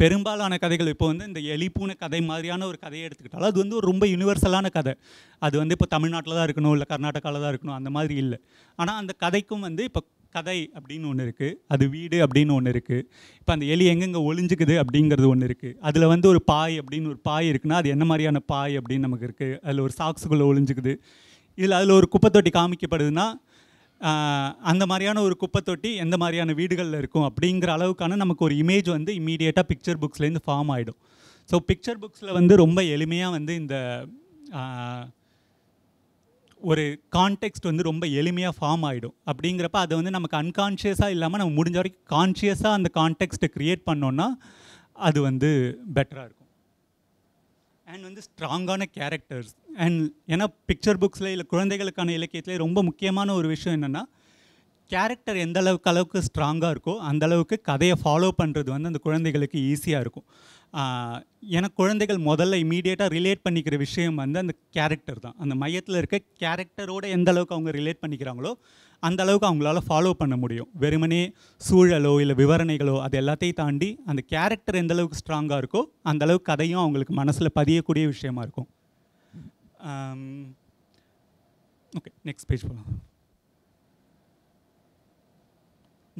பெரும்பாலான கதைகள் இப்போ வந்து இந்த எலிப்பூனை கதை மாதிரியான ஒரு கதையை எடுத்துக்கிட்டாலும் அது வந்து ஒரு ரொம்ப யூனிவர்சலான கதை. அது வந்து இப்போ தமிழ்நாட்டில் தான் இருக்கணும், இல்லை கர்நாடகாவில் தான் இருக்கணும், அந்த மாதிரி இல்லை. ஆனால் அந்த கதைக்கும் வந்து இப்போ கதை அப்படின்னு ஒன்று இருக்குது, அது வீடு அப்படின்னு ஒன்று இருக்குது. இப்போ அந்த எலி எங்கெங்கே ஒளிஞ்சிக்குது அப்படிங்கிறது ஒன்று இருக்குது. அதில் வந்து ஒரு பாய் அப்படின்னு ஒரு பாய் இருக்குன்னா அது என்ன மாதிரியான பாய் அப்படின்னு நமக்கு இருக்குது. அதில் ஒரு சாக்ஸுக்குள்ளே ஒளிஞ்சிக்குது. அதில் ஒரு குப்பை தொட்டி காமிக்கப்படுதுன்னா அந்த மாதிரியான ஒரு குப்பை தொட்டி எந்த மாதிரியான வீடுகளில் இருக்கும் அப்படிங்கிற அளவுக்கான நமக்கு ஒரு இமேஜ் வந்து இம்மீடியட்டாக பிக்சர் புக்ஸ்லேருந்து ஃபார்ம் ஆகிடும். ஸோ பிக்சர் புக்ஸில் வந்து ரொம்ப எளிமையாக வந்து இந்த ஒரு கான்டெக்ஸ்ட் வந்து ரொம்ப எளிமையாக ஃபார்ம் ஆகிடும். அப்படிங்கிறப்ப அதை வந்து நமக்கு அன்கான்ஷியஸாக இல்லாமல் நம்ம முடிஞ்ச வரைக்கும் கான்ஷியஸாக அந்த கான்டெக்ஸ்ட்டை க்ரியேட் பண்ணோன்னா அது வந்து பெட்டராக இருக்கும். அண்ட் வந்து ஸ்ட்ராங்கான கேரக்டர்ஸ். அண்ட் ஏன்னா பிக்சர் புக்ஸில் இல்லை குழந்தைகளுக்கான இலக்கியத்தில் ரொம்ப முக்கியமான ஒரு விஷயம் என்னென்னா, கேரக்டர் எந்த அளவுக்கு ஸ்ட்ராங்காக இருக்கோ அந்த அளவுக்கு கதையை ஃபாலோ பண்ணுறது வந்து அந்த குழந்தைகளுக்கு ஈஸியாக இருக்கும். ஏன்னா குழந்தைகள் முதல்ல இமீடியட்டாக ரிலேட் பண்ணிக்கிற விஷயம் வந்து அந்த கேரக்டர் தான். அந்த மையத்தில் இருக்க கேரக்டரோடு எந்த அளவுக்கு அவங்க ரிலேட் பண்ணிக்கிறாங்களோ அந்த அளவுக்கு அவங்களால ஃபாலோ பண்ண முடியும். வெறுமனே சூழலோ இல்லை விவரணைகளோ அது எல்லாத்தையும் தாண்டி அந்த கேரக்டர் எந்த அளவுக்கு ஸ்ட்ராங்காக இருக்கோ அந்த அளவுக்கு கதையும் அவங்களுக்கு மனசில் பதியக்கூடிய விஷயமா இருக்கும். ஓகே, நெக்ஸ்ட் பேஜ் போகலாம்.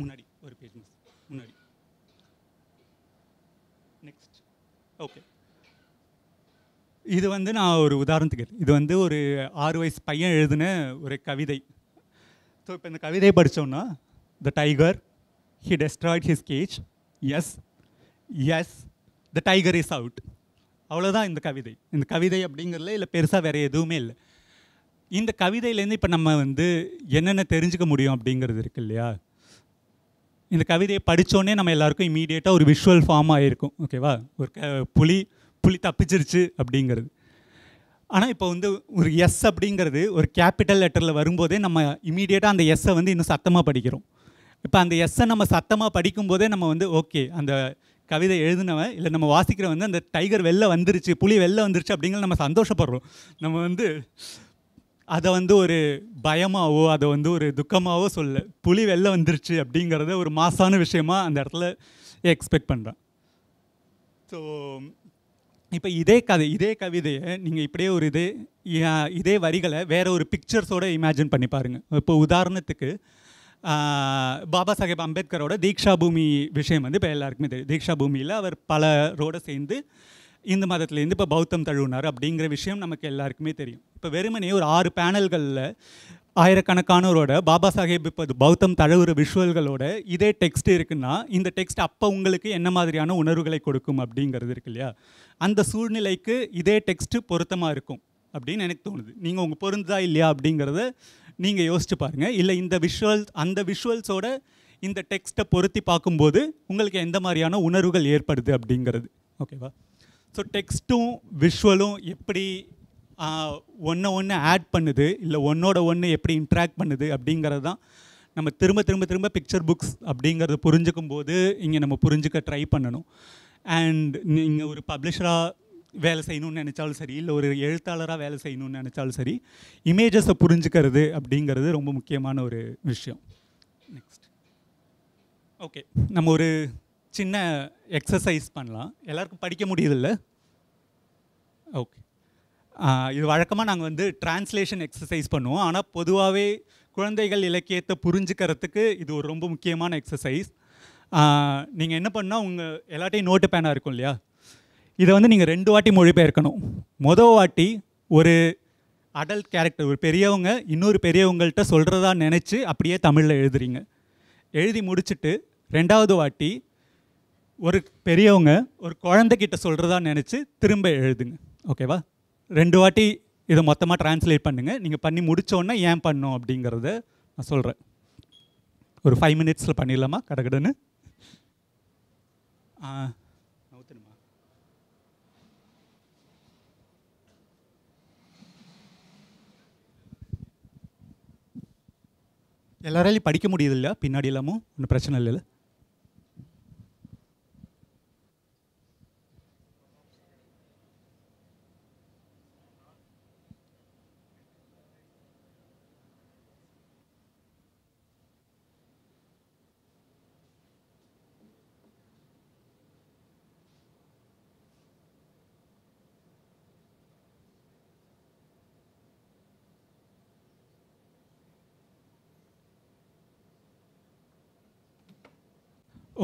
முன்னாடி ஒரு பேஜ் முன்னாடி. நெக்ஸ்ட். ஓகே, இது வந்து நான் ஒரு உதாரணத்துக்கு, இது வந்து ஒரு 6 வயசு பையன் எழுதின ஒரு கவிதை. ஸோ இப்போ இந்த கவிதையை படித்தோன்னா, the tiger he destroyed his cage, yes yes the tiger is out. அவ்வளோதான் இந்த கவிதை. இந்த கவிதை அப்படிங்கிறதுல இல்லை பெருசாக வேறு எதுவுமே இல்லை. இந்த கவிதையிலேருந்து இப்போ நம்ம வந்து என்னென்ன தெரிஞ்சுக்க முடியும் அப்படிங்கிறது இருக்கு இல்லையா. இந்த கவிதையை படித்தோடனே நம்ம எல்லாருக்கும் இமீடியட்டாக ஒரு விஷுவல் ஃபார்ம் ஆகிருக்கும். ஓகேவா, ஒரு புலி தப்பிச்சிருச்சு அப்படிங்கிறது. ஆனால் இப்போ வந்து ஒரு எஸ் அப்படிங்கிறது ஒரு கேபிட்டல் லெட்டரில் வரும்போதே நம்ம இமீடியட்டாக அந்த எஸ்ஸை வந்து இன்னும் சத்தமாக படிக்கிறோம். இப்போ அந்த எஸ்ஸை நம்ம சத்தமாக படிக்கும்போதே நம்ம வந்து ஓகே, அந்த கவிதை எழுதினவன் இல்லை நம்ம வாசிக்கிற வந்து அந்த டைகர் வெளில வந்துருச்சு, புலி வெளில வந்துருச்சு அப்படிங்கிறது நம்ம சந்தோஷப்படுறோம். நம்ம வந்து அதை வந்து ஒரு பயமாகவோ அதை வந்து ஒரு துக்கமாகவோ சொல்ல, புலி வெளில வந்துருச்சு அப்படிங்கிறத ஒரு மாசான விஷயமா அந்த இடத்துல எக்ஸ்பெக்ட் பண்ணுறேன். ஸோ இப்போ இதே கவிதையை நீங்கள் இப்படியே ஒரு இதே வரிகளை வேறு ஒரு பிக்சர்ஸோடு இமேஜின் பண்ணி பாருங்கள். இப்போ உதாரணத்துக்கு பாபா சாஹேப் அம்பேத்கரோட தீக்ஷா பூமி விஷயம் வந்து இப்போ எல்லாருக்குமே தெரியும். தீக்ஷா பூமியில் அவர் பலரோட சேர்ந்து இந்து மதத்துலேருந்து இப்போ பௌத்தம் தழுவினார் அப்படிங்கிற விஷயம் நமக்கு எல்லாருக்குமே தெரியும். இப்போ வெறுமனே ஒரு 6 பேனல்களில் ஆயிரக்கணக்கானவரோட பாபா சாஹேப் இப்போ பௌத்தம் தழுவுற விஷுவல்களோட இதே டெக்ஸ்ட் இருக்குன்னா இந்த டெக்ஸ்ட் அப்போ உங்களுக்கு என்ன மாதிரியான உணர்வுகளை கொடுக்கும் அப்படிங்கிறது இருக்கு இல்லையா? அந்த சூழ்நிலைக்கு இதே டெக்ஸ்ட்டு பொருத்தமாக இருக்கும் அப்படின்னு எனக்கு தோணுது. நீங்கள் உங்கள் பொருந்தா இல்லையா அப்படிங்கிறத நீங்கள் யோசிச்சு பாருங்கள். இல்லை இந்த அந்த விஷுவல்ஸோட இந்த டெக்ஸ்ட்டை பொருத்தி பார்க்கும்போது உங்களுக்கு எந்த மாதிரியான உணர்வுகள் ஏற்படுது அப்படிங்கிறது. ஓகேவா? ஸோ டெக்ஸ்ட்டும் விஷுவலும் எப்படி ஒன்று ஆட் பண்ணுது, இல்லை ஒன்று எப்படி இன்ட்ராக்ட் பண்ணுது அப்படிங்கிறது தான் நம்ம திரும்ப பிக்சர் புக்ஸ் அப்படிங்கிறத புரிஞ்சுக்கும் போது இங்கே நம்ம புரிஞ்சுக்க ட்ரை பண்ணணும். அண்ட் நீங்கள் ஒரு பப்ளிஷராக வேலை செய்யணும்னு நினச்சாலும் சரி, இல்லை ஒரு எழுத்தாளராக வேலை செய்யணும்னு நினச்சாலும் சரி, இமேஜஸை புரிஞ்சுக்கிறது அப்படிங்கிறது ரொம்ப முக்கியமான ஒரு விஷயம். நெக்ஸ்ட் ஓகே, நம்ம ஒரு சின்ன எக்ஸசைஸ் பண்ணலாம். எல்லாருக்கும் படிக்க முடியுதில்ல? ஓகே, இது வழக்கமாக நாங்கள் வந்து டிரான்ஸ்லேஷன் எக்ஸசைஸ் பண்ணுவோம். ஆனால் பொதுவாகவே குழந்தைகள் இலக்கியத்தை புரிஞ்சுக்கிறதுக்கு இது ஒரு ரொம்ப முக்கியமான எக்ஸசைஸ். நீங்கள் என்ன பண்ணால் உங்கள் எல்லாட்டையும் நோட்டு பேனாக இருக்கும் இல்லையா? இதை வந்து நீங்கள் 2 வாட்டி மொழிபெயர்க்கணும். மொதல் வாட்டி ஒரு அடல்ட் கேரக்டர், ஒரு பெரியவங்க இன்னொரு பெரியவங்கள்ட்ட சொல்கிறதா நினச்சி அப்படியே தமிழில் எழுதுறீங்க. எழுதி முடிச்சுட்டு 2வது வாட்டி ஒரு பெரியவங்க ஒரு குழந்தைகிட்ட சொல்கிறதா நினச்சி திரும்ப எழுதுங்க. ஓகேவா? 2 வாட்டி இதை மொத்தமாக ட்ரான்ஸ்லேட் பண்ணுங்கள். நீங்கள் பண்ணி முடித்தோடனே ஏன் பண்ணோம் அப்படிங்கிறத நான் சொல்கிறேன். ஒரு 5 மினிட்ஸில் பண்ணிடலாமா கடகடன்னு? நவுத்தணுமா? எல்லாராலையும் படிக்க முடியுது இல்லையா? பின்னாடி இல்லாமல் ஒன்றும் பிரச்சனை இல்லைல்ல?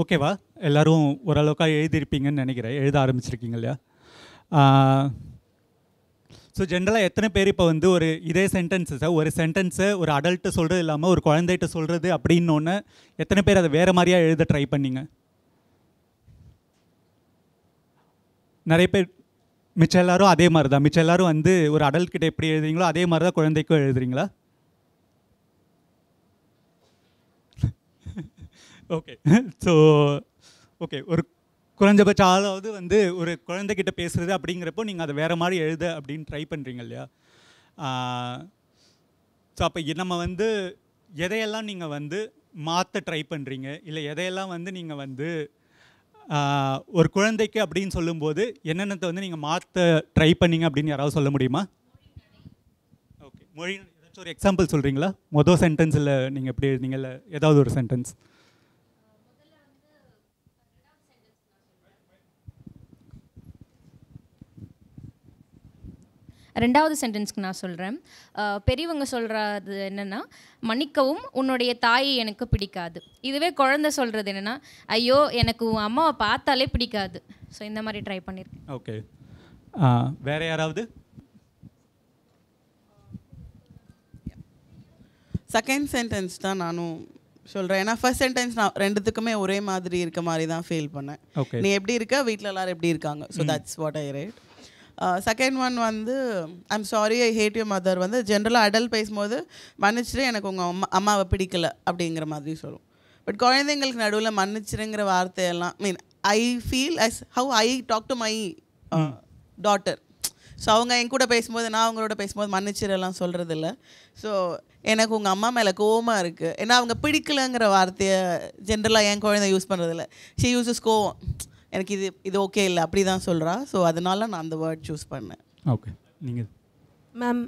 ஓகேவா? எல்லோரும் ஓரளவுக்காக எழுதியிருப்பீங்கன்னு நினைக்கிறேன். எழுத ஆரம்பிச்சிருக்கீங்க இல்லையா? ஸோ ஜென்ரலாக எத்தனை பேர் இப்போ வந்து ஒரு இதே ஒரு சென்டென்ஸை ஒரு அடல்ட்டு சொல்கிறது இல்லாமல் ஒரு குழந்தைகிட்ட சொல்கிறது அப்படின்னோடனே எத்தனை பேர் அதை வேறு மாதிரியாக எழுத ட்ரை பண்ணிங்க? நிறைய பேர். மிச்சம் எல்லோரும் அதே மாதிரி தான். மிச்சம் எல்லோரும் வந்து ஒரு அடல்ட் கிட்ட எப்படி எழுதுறீங்களோ அதே மாதிரி தான் குழந்தைக்கும் எழுதுறீங்களா? ஓகே. ஸோ ஓகே, ஒரு குறைஞ்சபட்ச ஆளாவது வந்து ஒரு குழந்தைகிட்ட பேசுகிறது அப்படிங்கிறப்போ நீங்கள் அதை வேறு மாதிரி எழுத அப்படின்னு ட்ரை பண்ணுறீங்க இல்லையா? ஸோ அப்போ நம்ம வந்து எதையெல்லாம் நீங்கள் வந்து மாற்ற ட்ரை பண்ணுறீங்க, இல்லை எதையெல்லாம் வந்து நீங்கள் வந்து ஒரு குழந்தைக்கு அப்படின்னு சொல்லும்போது என்னென்னத்தை வந்து நீங்கள் மாற்ற ட்ரை பண்ணீங்க அப்படின்னு யாராவது சொல்ல முடியுமா? ஓகே, மொழி ஏதாச்சும் ஒரு எக்ஸாம்பிள் சொல்கிறீங்களா? மொதல் சென்டென்ஸில் நீங்கள் எப்படி எழுதினீங்கல்ல, ஏதாவது ஒரு சென்டென்ஸ். ரெண்டாவது சென்டென்ஸ்க்கு நான் சொல்கிறேன். பெரியவங்க சொல்கிறது என்னென்னா, மன்னிக்கவும், உன்னுடைய தாயை எனக்கு பிடிக்காது. இதுவே குழந்தை சொல்கிறது என்னென்னா, ஐயோ எனக்கு உன் அம்மாவை பார்த்தாலே பிடிக்காது. ஸோ இந்த மாதிரி ட்ரை பண்ணியிருக்கேன். ஓகே, வேறு யாராவது? செகண்ட் சென்டென்ஸ் தான் நானும் சொல்கிறேன். ஏன்னா ஃபர்ஸ்ட் சென்டென்ஸ் நான் ரெண்டுத்துக்குமே ஒரே மாதிரி இருக்க மாதிரி தான் ஃபீல் பண்ணேன். நீ எப்படி இருக்க, வீட்டில் எல்லோரும் எப்படி இருக்காங்க. So that's what I write. Second one வந்து I'm sorry I hate you mother வந்து ஜென்ரலாக அடல்ட் பேசும்போது மன்னிச்சிட்டு எனக்கு உங்கள் அம்மாவை பிடிக்கல அப்படிங்கிற மாதிரி சொல்லும். பட் குழந்தைங்களுக்கு நடுவில் மன்னிச்சிருங்கிற வார்த்தையெல்லாம் mean I feel as how I talk to my daughter. So அவங்க என் கூட பேசும்போது நான் அவங்களோட பேசும்போது மன்னிச்சிடலாம் சொல்கிறது இல்லை. ஸோ எனக்கு உங்கள் அம்மா மேலே கோவமாக இருக்குது. ஏன்னா அவங்க பிடிக்கலங்கிற வார்த்தையை ஜென்ரலாக என் குழந்தை யூஸ் பண்ணுறதில்ல. ஷி யூஸஸ் கோவம், எனக்கு இது ஓகே இல்லை அப்படி தான் சொல்கிறா. ஸோ அதனால நான் அந்த வேர்ட் சூஸ் பண்ணேன். ஓகே, நீங்கள் மேம்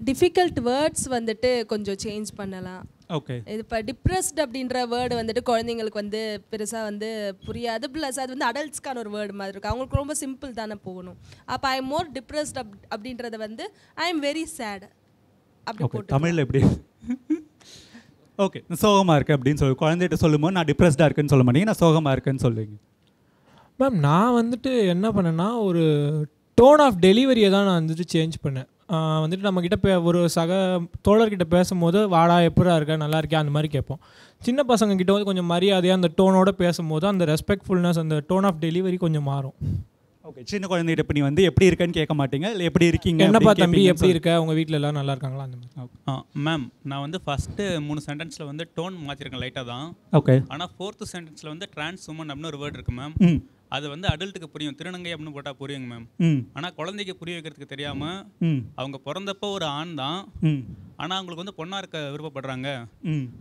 டிஃபிகல்ட் வேர்ட்ஸ் வந்துட்டு கொஞ்சம் சேஞ்ச் பண்ணலாம். ஓகே, இது இப்போ டிப்ரெஸ்ட் அப்படின்ற வேர்டு வந்துட்டு குழந்தைங்களுக்கு வந்து பெருசாக வந்து புரியாது. ப்ளஸ் அது வந்து அடல்ட்ஸ்க்கான ஒரு வேர்டு மாதிரி இருக்குது. அவங்களுக்கு ரொம்ப சிம்பிள் தானே போகணும். அப்போ ஐ எம் மோர் டிப்ரெஸ்ட் அப்படின்றத வந்து ஐ எம் வெரி சேட் அப்படி போட்டு தமிழில் எப்படி? ஓகே, சோகமாக இருக்குது அப்படின்னு சொல்லி குழந்தைகிட்ட சொல்லும்போது நான் டிப்ரெஸ்டாக இருக்குன்னு சொல்ல மாட்டேங்க, நான் சோகமாக இருக்குன்னு சொல்லுவீங்க. மேம் நான் வந்துட்டு என்ன பண்ணேன்னா ஒரு டோன் ஆஃப் டெலிவரியை தான் நான் வந்துட்டு சேஞ்ச் பண்ணேன். வந்துட்டு நம்மக்கிட்ட ஒரு தோழர்கிட்ட பேசும்போது வாடா எப்படா இருக்க நல்லா இருக்கே அந்த மாதிரி கேட்போம். சின்ன பசங்கக்கிட்ட வந்து கொஞ்சம் மரியாதையாக அந்த டோனோட பேசும்போது அந்த ரெஸ்பெக்ட்ஃபுல்னஸ் அந்த டோன் ஆஃப் டெலிவரி கொஞ்சம் மாறும். ஓகே, சின்ன குழந்தைகிட்ட இப்போ நீ வந்து எப்படி இருக்கேன்னு கேட்க மாட்டீங்க, இல்லை எப்படி இருக்கீங்க, என்னப்பா தம்பி எப்படி இருக்க, உங்கள் வீட்டில் எல்லாம் நல்லா இருக்காங்களா அந்த மாதிரி. மேம் நான் வந்து ஃபஸ்ட்டு 3 சென்டென்ஸில் வந்து டோன் மாற்றிருக்கேன் லைட்டாக தான். ஓகே. ஆனால் 4th சென்டென்ஸில் வந்து டிரான்ஸ் உமன் அப்படின்னு ஒரு வேர்டு இருக்குது மேம். அது வந்து அடல்ட்டுக்கு புரியும், திருநங்கை அப்படின்னு போட்டால் புரியுங்க மேம். ஆனால் குழந்தைக்கு புரிய வைக்கிறதுக்கு தெரியாமல் அவங்க பிறந்தப்போ ஒரு ஆண் தான், ஆனால் அவங்களுக்கு வந்து பொண்ணாக இருக்க விருப்பப்படுறாங்க,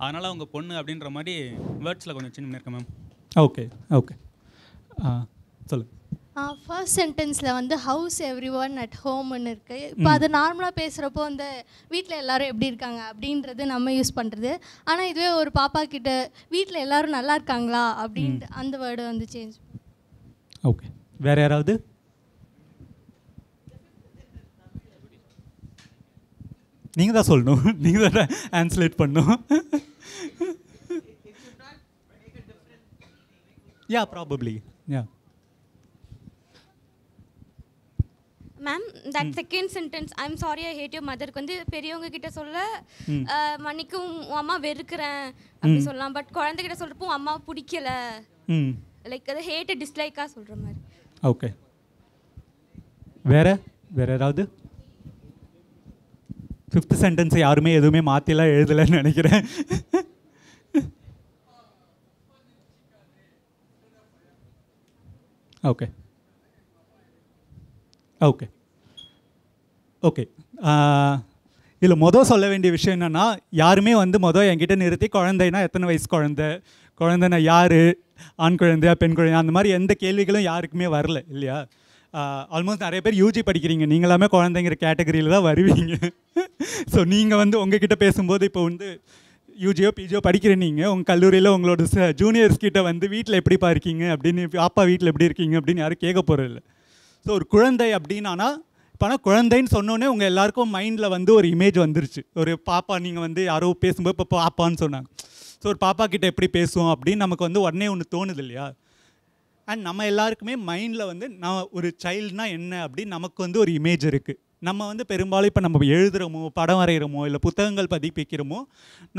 அதனால் அவங்க பொண்ணு அப்படின்ற மாதிரி வேர்ட்ஸில் கொஞ்சம் சின்ன இருக்கு மேம். ஓகே ஓகே சொல்லுங்கள். ஃபர்ஸ்ட் சென்டென்ஸில் வந்து ஹவுஸ் எவ்ரி ஒன் அட் ஹோம்னு இருக்குது. இப்போ அது நார்மலாக பேசுகிறப்போ அந்த வீட்டில் எல்லோரும் எப்படி இருக்காங்க அப்படின்றது நம்ம யூஸ் பண்ணுறது. ஆனால் இதுவே ஒரு பாப்பா கிட்ட வீட்டில் எல்லோரும் நல்லா இருக்காங்களா அப்படின்ட்டு அந்த வேர்டு வந்து சேஞ்ச். ஓகே, வேறு யாராவது? நீங்கள் தான் சொல்லணும், நீங்கள் தான் ஆன்சலேட் பண்ணணும். Yeah probably yeah. Ma'am that second sentence I am sorry I hate your மதருக்கு வந்து பெரியவங்க கிட்ட சொல்ல மன்னிக்கும் உன் அம்மா வெறுக்கிறேன் அப்படி சொல்லலாம். பட் குழந்தைகிட்ட சொல்கிறப்போ உன் அம்மா பிடிக்கல, லைக் அது ஹேட் டிஸ்லைக்காக சொல்கிற மாதிரி. ஓகே, வேறு ஏதாவது? 5th சென்டென்ஸ் யாருமே எதுவுமே மாற்றிலாம் எழுதலைன்னு நினைக்கிறேன். Okay okay okay. இதில் சொல்ல வேண்டிய விஷயம் என்னென்னா, யாருமே வந்து என்கிட்ட நிறுத்தி குழந்தைனா எத்தனை வயசு குழந்தைனா யார், ஆண் குழந்தையா பெண் குழந்தையா அந்த மாதிரி எந்த கேள்விகளும் யாருக்குமே வரல இல்லையா. ஆல்மோஸ்ட் நிறைய பேர் யூஜி படிக்கிறீங்க, நீங்களாமே குழந்தைங்கிற கேட்டகரியில் தான் வருவீங்க. ஸோ நீங்கள் வந்து உங்ககிட்ட பேசும்போது இப்போ வந்து யூஜியோ பிஜியோ படிக்கிற நீங்கள் உங்கள் கல்லூரியில் உங்களோட ஜூனியர்ஸ் கிட்ட வந்து வீட்டில் எப்படிப்பா இருக்கீங்க அப்படின்னு, அப்பா வீட்டில் எப்படி இருக்கீங்க அப்படின்னு யாரும் கேட்க போகிறதில்ல. ஸோ ஒரு குழந்தை அப்படின்னா இப்போ ஆனால் குழந்தைன்னு சொன்னோன்னே உங்கள் எல்லாருக்கும் மைண்டில் வந்து ஒரு இமேஜ் வந்துருச்சு. ஒரு பாப்பா, நீங்கள் வந்து யாரோ பேசும்போது இப்போ பாப்பான்னு சொன்னாங்க, ஸோ ஒரு பாப்பா கிட்ட எப்படி பேசுவோம் அப்படின்னு நமக்கு வந்து உடனே ஒன்று தோணுது இல்லையா. அண்ட் நம்ம எல்லாருக்குமே மைண்டில் வந்து நான் ஒரு சைல்டுனா என்ன அப்படின்னு நமக்கு வந்து ஒரு இமேஜ் இருக்குது. நம்ம வந்து பெரும்பாலும் இப்போ நம்ம எழுதுகிறோமோ படம் வரைகிறோமோ இல்லை புத்தகங்கள் பதிப்பிக்கிறோமோ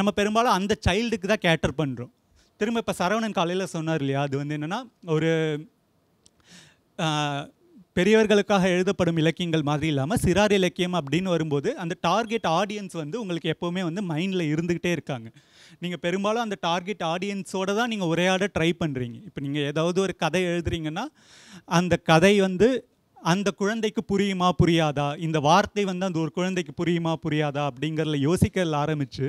நம்ம பெரும்பாலும் அந்த சைல்டுக்கு தான் கேட்டர் பண்ணுறோம். திரும்ப இப்போ சரவணன் காலையில் சொன்னார் இல்லையா, அது வந்து என்னென்னா ஒரு பெரியவர்களுக்காக எழுதப்படும் இலக்கியங்கள் மாதிரி இல்லாமல் சிறார் இலக்கியம் அப்படின்னு வரும்போது அந்த டார்கெட் ஆடியன்ஸ் வந்து உங்களுக்கு எப்போவுமே வந்து மைண்டில் இருந்துக்கிட்டே இருக்காங்க. நீங்கள் பெரும்பாலும் அந்த டார்கெட் ஆடியன்ஸோடு தான் நீங்கள் உரையாட ட்ரை பண்ணுறீங்க. இப்போ நீங்கள் ஏதாவது ஒரு கதை எழுதுறீங்கன்னா அந்த கதை வந்து அந்த குழந்தைக்கு புரியுமா புரியாதா, இந்த வார்த்தை வந்து அந்த ஒரு குழந்தைக்கு புரியுமா புரியாதா அப்படிங்கிறதுல யோசிக்கிறதுல ஆரம்பித்து,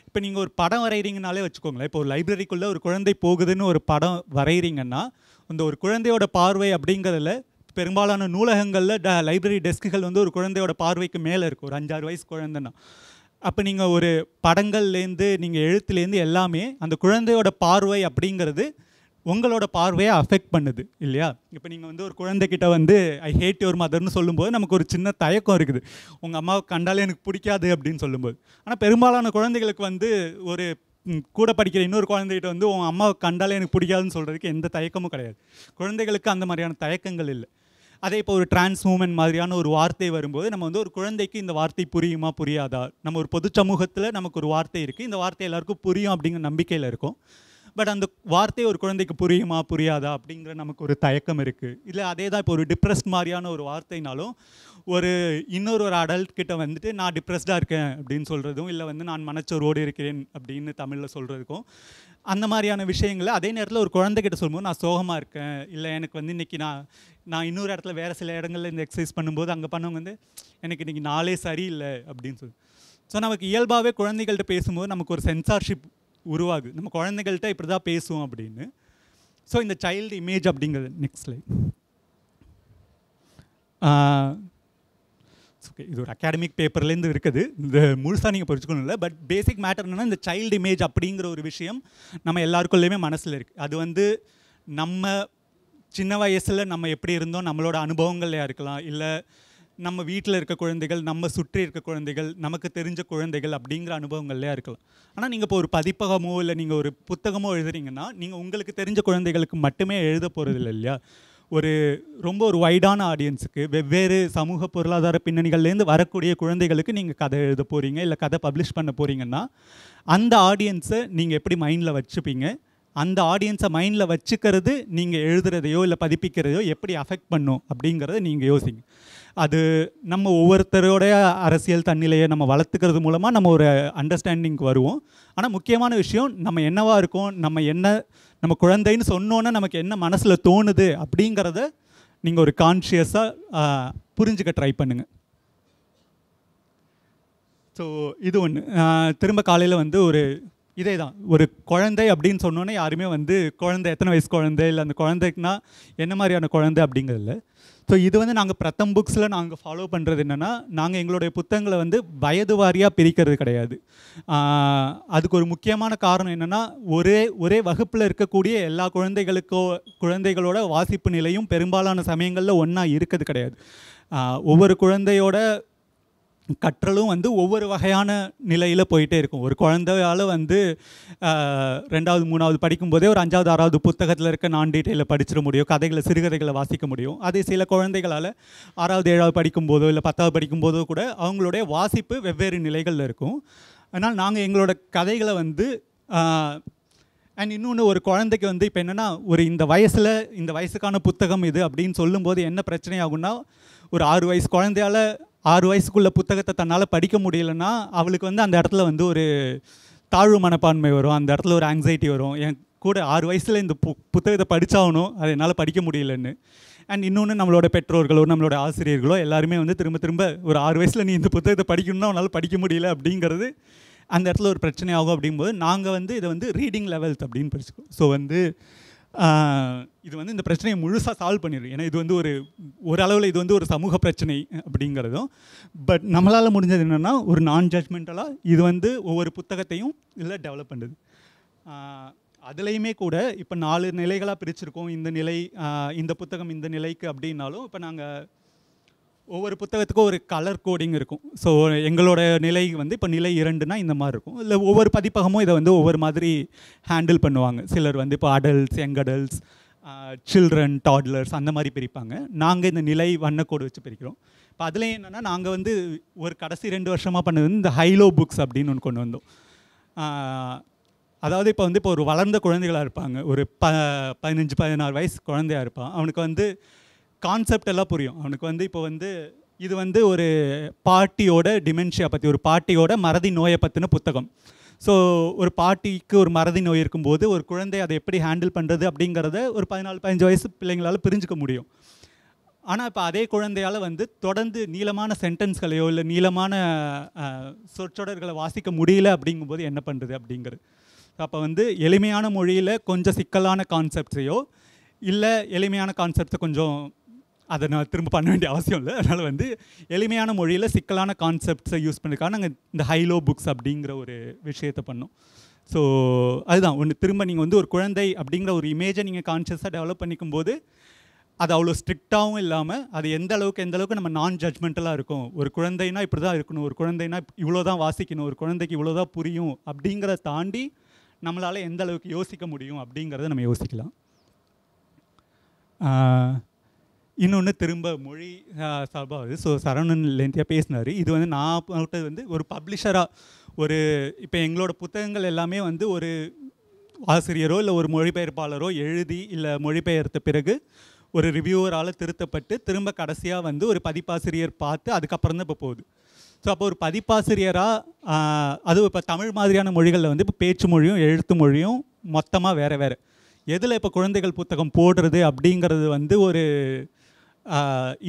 இப்போ நீங்கள் ஒரு படம் வரைகிறீங்கனாலே வச்சுக்கோங்களேன், இப்போ ஒரு லைப்ரரிக்குள்ளே ஒரு குழந்தை போகுதுன்னு ஒரு படம் வரைகிறீங்கன்னா அந்த ஒரு குழந்தையோட பார்வை அப்படிங்கிறதுல பெரும்பாலான நூலகங்களில் லைப்ரரி டெஸ்க்குகள் வந்து ஒரு குழந்தையோட பார்வைக்கு மேலே இருக்கும், ஒரு 5-6 வயசு குழந்தைன்னா. அப்போ நீங்கள் ஒரு படங்கள்லேருந்து நீங்கள் எழுத்துலேருந்து எல்லாமே அந்த குழந்தையோட பார்வை அப்படிங்கிறது உங்களோட பார்வையை அஃபெக்ட் பண்ணுது இல்லையா. இப்போ நீங்கள் வந்து ஒரு குழந்தைகிட்ட வந்து ஐ ஹேட் யுவர் மதர்னு சொல்லும்போது நமக்கு ஒரு சின்ன தயக்கம் இருக்குது, உங்கள் அம்மாவை கண்டாலே எனக்கு பிடிக்காது அப்படின்னு சொல்லும்போது. ஆனால் பெரும்பாலான குழந்தைகளுக்கு வந்து ஒரு கூட படிக்கிற இன்னொரு குழந்தைகிட்ட வந்து உங்கள் அம்மாவை கண்டாலே எனக்கு பிடிக்காதுன்னு சொல்கிறதுக்கு எந்த தயக்கமும் கிடையாது. குழந்தைகளுக்கு அந்த மாதிரியான தயக்கங்கள் இல்லை. அதே இப்போ ஒரு டிரான்ஸ் மூமெண்ட் மாதிரியான ஒரு வார்த்தை வரும்போது நம்ம வந்து ஒரு குழந்தைக்கு இந்த வார்த்தை புரியுமா புரியாதா, நம்ம ஒரு பொது சமூகத்தில் நமக்கு ஒரு வார்த்தை இருக்குது, இந்த வார்த்தை எல்லாருக்கும் புரியும் அப்படிங்கிற நம்பிக்கையில் இருக்கும். பட் அந்த வார்த்தை ஒரு குழந்தைக்கு புரியுமா புரியாதா அப்படிங்கிற நமக்கு ஒரு தயக்கம் இருக்குது. இல்லை அதே தான் இப்போ ஒரு டிப்ரெஸ்ட் மாதிரியான ஒரு வார்த்தைனாலும் ஒரு இன்னொரு அடல்ட் கிட்ட வந்துட்டு நான் டிப்ரெஸ்டாக இருக்கேன் அப்படின்னு சொல்கிறதும், இல்லை வந்து நான் மனச்சோர்வோடு இருக்கிறேன் அப்படின்னு தமிழில் சொல்கிறதுக்கும், அந்த மாதிரியான விஷயங்களை அதே நேரத்தில் ஒரு குழந்தைகிட்ட சொல்லும்போது நான் சோகமாக இருக்கேன், இல்லை எனக்கு வந்து இன்றைக்கி நான் இன்னொரு இடத்துல வேறு சில இடங்களில் இந்த எக்ஸசைஸ் பண்ணும்போது அங்கே பண்ணவங்க வந்து எனக்கு இன்றைக்கி நாளே சரியில்லை அப்படின்னு சொல்லி. ஸோ நமக்கு இயல்பாகவே குழந்தைகள்கிட்ட பேசும்போது நமக்கு ஒரு சென்சார்ஷிப் உருவாகுது, நம்ம குழந்தைகள்கிட்ட இப்படி தான் பேசுவோம் அப்படின்னு. ஸோ இந்த சைல்டு இமேஜ் அப்படிங்கிறது நெக்ஸ்ட் லைன். ஓகே, இது ஒரு அகாடமிக் பேப்பர்லேருந்து இருக்குது, இந்த முழுசாக நீங்கள் படிச்சுக்கணும் இல்லை. பட் பேசிக் மேட்டர் என்னென்னா இந்த சைல்டு இமேஜ் அப்படிங்கிற ஒரு விஷயம் நம்ம எல்லாருக்குள்ளேயுமே மனசில் இருக்குது. அது வந்து நம்ம சின்ன வயசில் நம்ம எப்படி இருந்தோம், நம்மளோட அனுபவங்கள்லையாக இருக்கலாம், இல்லை நம்ம வீட்டில் இருக்க குழந்தைகள், நம்ம சுற்றி இருக்க குழந்தைகள், நமக்கு தெரிஞ்ச குழந்தைகள் அப்படிங்கிற அனுபவங்கள்லையா இருக்கலாம். ஆனால் நீங்கள் இப்போ ஒரு பதிப்பகமோ இல்லை நீங்கள் ஒரு புத்தகமோ எழுதுறீங்கன்னா நீங்கள் உங்களுக்கு தெரிஞ்ச குழந்தைகளுக்கு மட்டுமே எழுத போகிறதில்ல இல்லையா. ரொம்ப ஒரு வைடான ஆடியன்ஸுக்கு, வெவ்வேறு சமூக பொருளாதார பின்னணிகள்லேருந்து வரக்கூடிய குழந்தைகளுக்கு நீங்கள் கதை எழுத போகிறீங்க, இல்லை கதை பப்ளிஷ் பண்ண போகிறீங்கன்னா அந்த ஆடியன்ஸை நீங்கள் எப்படி மைண்டில் வச்சுப்பீங்க, அந்த ஆடியன்ஸை மைண்டில் வச்சுக்கிறது நீங்கள் எழுதுறதையோ இல்லை பதிப்பிக்கிறதையோ எப்படி அஃபெக்ட் பண்ணும் அப்படிங்கிறத நீங்கள் யோசிங்க. அது நம்ம ஒவ்வொருத்தரோடைய அரசியல் தன்னிலையை நம்ம வளர்த்துக்கிறது மூலமாக நம்ம ஒரு அண்டர்ஸ்டாண்டிங்க்கு வருவோம். ஆனால் முக்கியமான விஷயம் நம்ம என்னவாக இருக்கோம், நம்ம குழந்தைன்னு சொன்னோன்னே நமக்கு என்ன மனசில் தோணுது அப்படிங்கிறத நீங்கள் ஒரு கான்ஷியஸாக புரிஞ்சுக்க ட்ரை பண்ணுங்கள். ஸோ இது ஒன்று. திரும்ப காலையில் வந்து இதே தான், ஒரு குழந்தை அப்படின்னு சொன்னோன்னே யாருமே வந்து குழந்தை எத்தனை வயசு குழந்தை, இல்லை அந்த குழந்தைக்குனா என்ன மாதிரியான குழந்தை அப்படிங்கிறதில்ல. ஸோ இது வந்து நாங்கள் பிரதம் புக்ஸில் நாங்கள் ஃபாலோ பண்ணுறது என்னென்னா, நாங்கள் எங்களுடைய புத்தகங்களை வந்து வயது வாரியாக பிரிக்கிறது கிடையாது. அதுக்கு ஒரு முக்கியமான காரணம் என்னென்னா, ஒரே வகுப்பில் இருக்கக்கூடிய எல்லா குழந்தைகளோட வாசிப்பு நிலையும் பெரும்பாலான சமயங்களில் ஒன்றா இருக்கிறது கிடையாது. ஒவ்வொரு குழந்தையோட கற்றலும் வந்து ஒவ்வொரு வகையான நிலையில் போயிட்டே இருக்கும். ஒரு குழந்தையால் வந்து 2வது 3வது படிக்கும்போதே ஒரு 5வது 6வது புத்தகத்தில் இருக்க நான் டீட்டெயிலில் படிச்சிட முடியும், சிறுகதைகளை வாசிக்க முடியும். அதே சில குழந்தைகளால் 6வது 7வது படிக்கும்போதோ இல்லை 10வது படிக்கும்போதோ கூட அவங்களுடைய வாசிப்பு வெவ்வேறு நிலைகளில் இருக்கும். அதனால் நாங்கள் எங்களோட கதைகளை வந்து அண்ட் இன்னொன்று, ஒரு குழந்தைக்கு வந்து இப்போ என்னென்னா, இந்த வயசுக்கான புத்தகம் இது அப்படின்னு சொல்லும்போது என்ன பிரச்சனை ஆகுன்னா, ஒரு 6 வயசு குழந்தையால் 6 வயசுக்குள்ள புத்தகத்தை தன்னால் படிக்க முடியலைன்னா அவளுக்கு வந்து அந்த இடத்துல வந்து ஒரு தாழ்வு மனப்பான்மை வரும், அந்த இடத்துல ஒரு ஆங்ஸைட்டி வரும். என் கூட 6 வயசில் இந்த புத்தகத்தை படித்தாகணும், அதை என்னால் படிக்க முடியலன்னு. அண்ட் இன்னொன்று, நம்மளோட பெற்றோர்களோ நம்மளோட ஆசிரியர்களோ எல்லாருமே வந்து திரும்ப ஒரு 6 வயசில் நீ இந்த புத்தகத்தை படிக்கணும்னா அவனால் படிக்க முடியல அப்படிங்கிறது அந்த இடத்துல ஒரு பிரச்சனை ஆகும். அப்படிங்கும்போது நாங்கள் வந்து இதை வந்து ரீடிங் லெவல்ஸ் அப்படின்னு படிச்சுக்கோம். ஸோ வந்து இது வந்து இந்த பிரச்சனையை முழுசாக சால்வ் பண்ணிடும். ஏன்னா இது வந்து ஒரு அளவில் இது வந்து ஒரு சமூக பிரச்சனை அப்படிங்கிறதும். பட் நம்மளால் முடிஞ்சது என்னென்னா, ஒரு நான் ஜட்மெண்டலாக இது வந்து ஒவ்வொரு புத்தகத்தையும் இதில் டெவலப் பண்ணுது. அதுலேயுமே கூட இப்போ 4 நிலைகளாக பிரிச்சிருக்கோம். இந்த நிலை, இந்த புத்தகம் இந்த நிலைக்கு அப்படின்னாலும் இப்போ நாங்கள் ஒவ்வொரு புத்தகத்துக்கும் ஒரு கலர் கோடிங் இருக்கும். ஸோ எங்களோட நிலை வந்து இப்போ நிலை 2னா இந்த மாதிரி இருக்கும். இல்லை ஒவ்வொரு பதிப்பகமும் இதை வந்து ஒவ்வொரு மாதிரி ஹேண்டில் பண்ணுவாங்க. சிலர் வந்து இப்போ adults, young adults, children, toddlers அந்த மாதிரி பிரிப்பாங்க. நாங்கள் இந்த நிலை வண்ணக்கோடு வச்சு பிரிக்கிறோம். இப்போ அதுலேயும் என்னென்னா, நாங்கள் வந்து ஒரு கடைசி 2 வருஷமாக பண்ணது இந்த ஹைலோ புக்ஸ் அப்படின்னு ஒன்று கொண்டு வந்தோம். அதாவது இப்போ ஒரு வளர்ந்த குழந்தைகளாக இருப்பாங்க, ஒரு 15-16 வயசு குழந்தையாக இருப்பான். அவனுக்கு வந்து கான்செப்ட் எல்லாம் புரியும். அவனுக்கு வந்து இப்போ வந்து இது வந்து ஒரு பாட்டியோட டிமென்ஷியா பற்றி, ஒரு பாட்டியோட மறதி நோயை பற்றின புத்தகம். ஸோ ஒரு பாட்டிக்கு ஒரு மறதி நோய் இருக்கும்போது ஒரு குழந்தை அதை எப்படி ஹேண்டில் பண்ணுறது அப்படிங்கிறத ஒரு 14-15 வயசு பிள்ளைங்களால் புரிஞ்சுக்க முடியும். ஆனால் இப்போ அதே குழந்தையால் வந்து தொடர்ந்து நீளமான சென்டென்ஸ்களையோ இல்லை நீளமான சொற்றொடர்களை வாசிக்க முடியல அப்படிங்கும்போது என்ன பண்ணுறது அப்படிங்கிறது. அப்போ வந்து எளிமையான மொழியில் கொஞ்சம் சிக்கலான கான்செப்ட்ஸையோ இல்லை எளிமையான கான்செப்ட்ஸை கொஞ்சம் அதை நான் திரும்ப பண்ண வேண்டிய அவசியம் இல்லை. அதனால் வந்து எளிமையான மொழியில் சிக்கலான கான்செப்ட்ஸை யூஸ் பண்ணிருக்காங்க. நாங்கள் இந்த ஹைலோ புக்ஸ் அப்படிங்கிற ஒரு விஷயத்தை பண்ணோம். ஸோ அதுதான் ஒன்று. திரும்ப நீங்கள் வந்து ஒரு குழந்தை அப்படிங்கிற ஒரு இமேஜை நீங்கள் கான்ஷியஸாக டெவலப் பண்ணிக்கும் போது அது அவ்வளோ ஸ்ட்ரிக்டாகவும் இல்லாமல் அது எந்த அளவுக்கு நம்ம நான் ஜட்மெண்டலாக இருக்கும். ஒரு குழந்தைனா இப்படி தான் இருக்கணும், ஒரு குழந்தைனா இவ்வளோ தான் வாசிக்கணும், ஒரு குழந்தைக்கு இவ்வளோ தான் புரியும் அப்படிங்கிறத தாண்டி நம்மளால் எந்த அளவுக்கு யோசிக்க முடியும் அப்படிங்கிறத நம்ம யோசிக்கலாம். இன்னொன்று திரும்ப மொழி சார்பாகுது. ஸோ சரவணன் லென்த்தியாக பேசினார். இது வந்து நான் போட்டது வந்து ஒரு பப்ளிஷராக இப்போ எங்களோட புத்தகங்கள் எல்லாமே வந்து ஒரு ஆசிரியரோ இல்லை ஒரு மொழிபெயர்ப்பாளரோ எழுதி இல்லை மொழிபெயர்த்த பிறகு ஒரு ரிவ்யூவரால் திருத்தப்பட்டு திரும்ப கடைசியாக வந்து ஒரு பதிப்பாசிரியர் பார்த்து அதுக்கப்புறம் தான் இப்போ போகுது. ஸோ அப்போ ஒரு பதிப்பாசிரியராக அதுவும் இப்போ தமிழ் மாதிரியான மொழிகளில் வந்து இப்போ பேச்சு மொழியும் எழுத்து மொழியும் மொத்தமாக வேறு எதில் இப்போ குழந்தைகள் புத்தகம் போடுறது அப்படிங்கிறது வந்து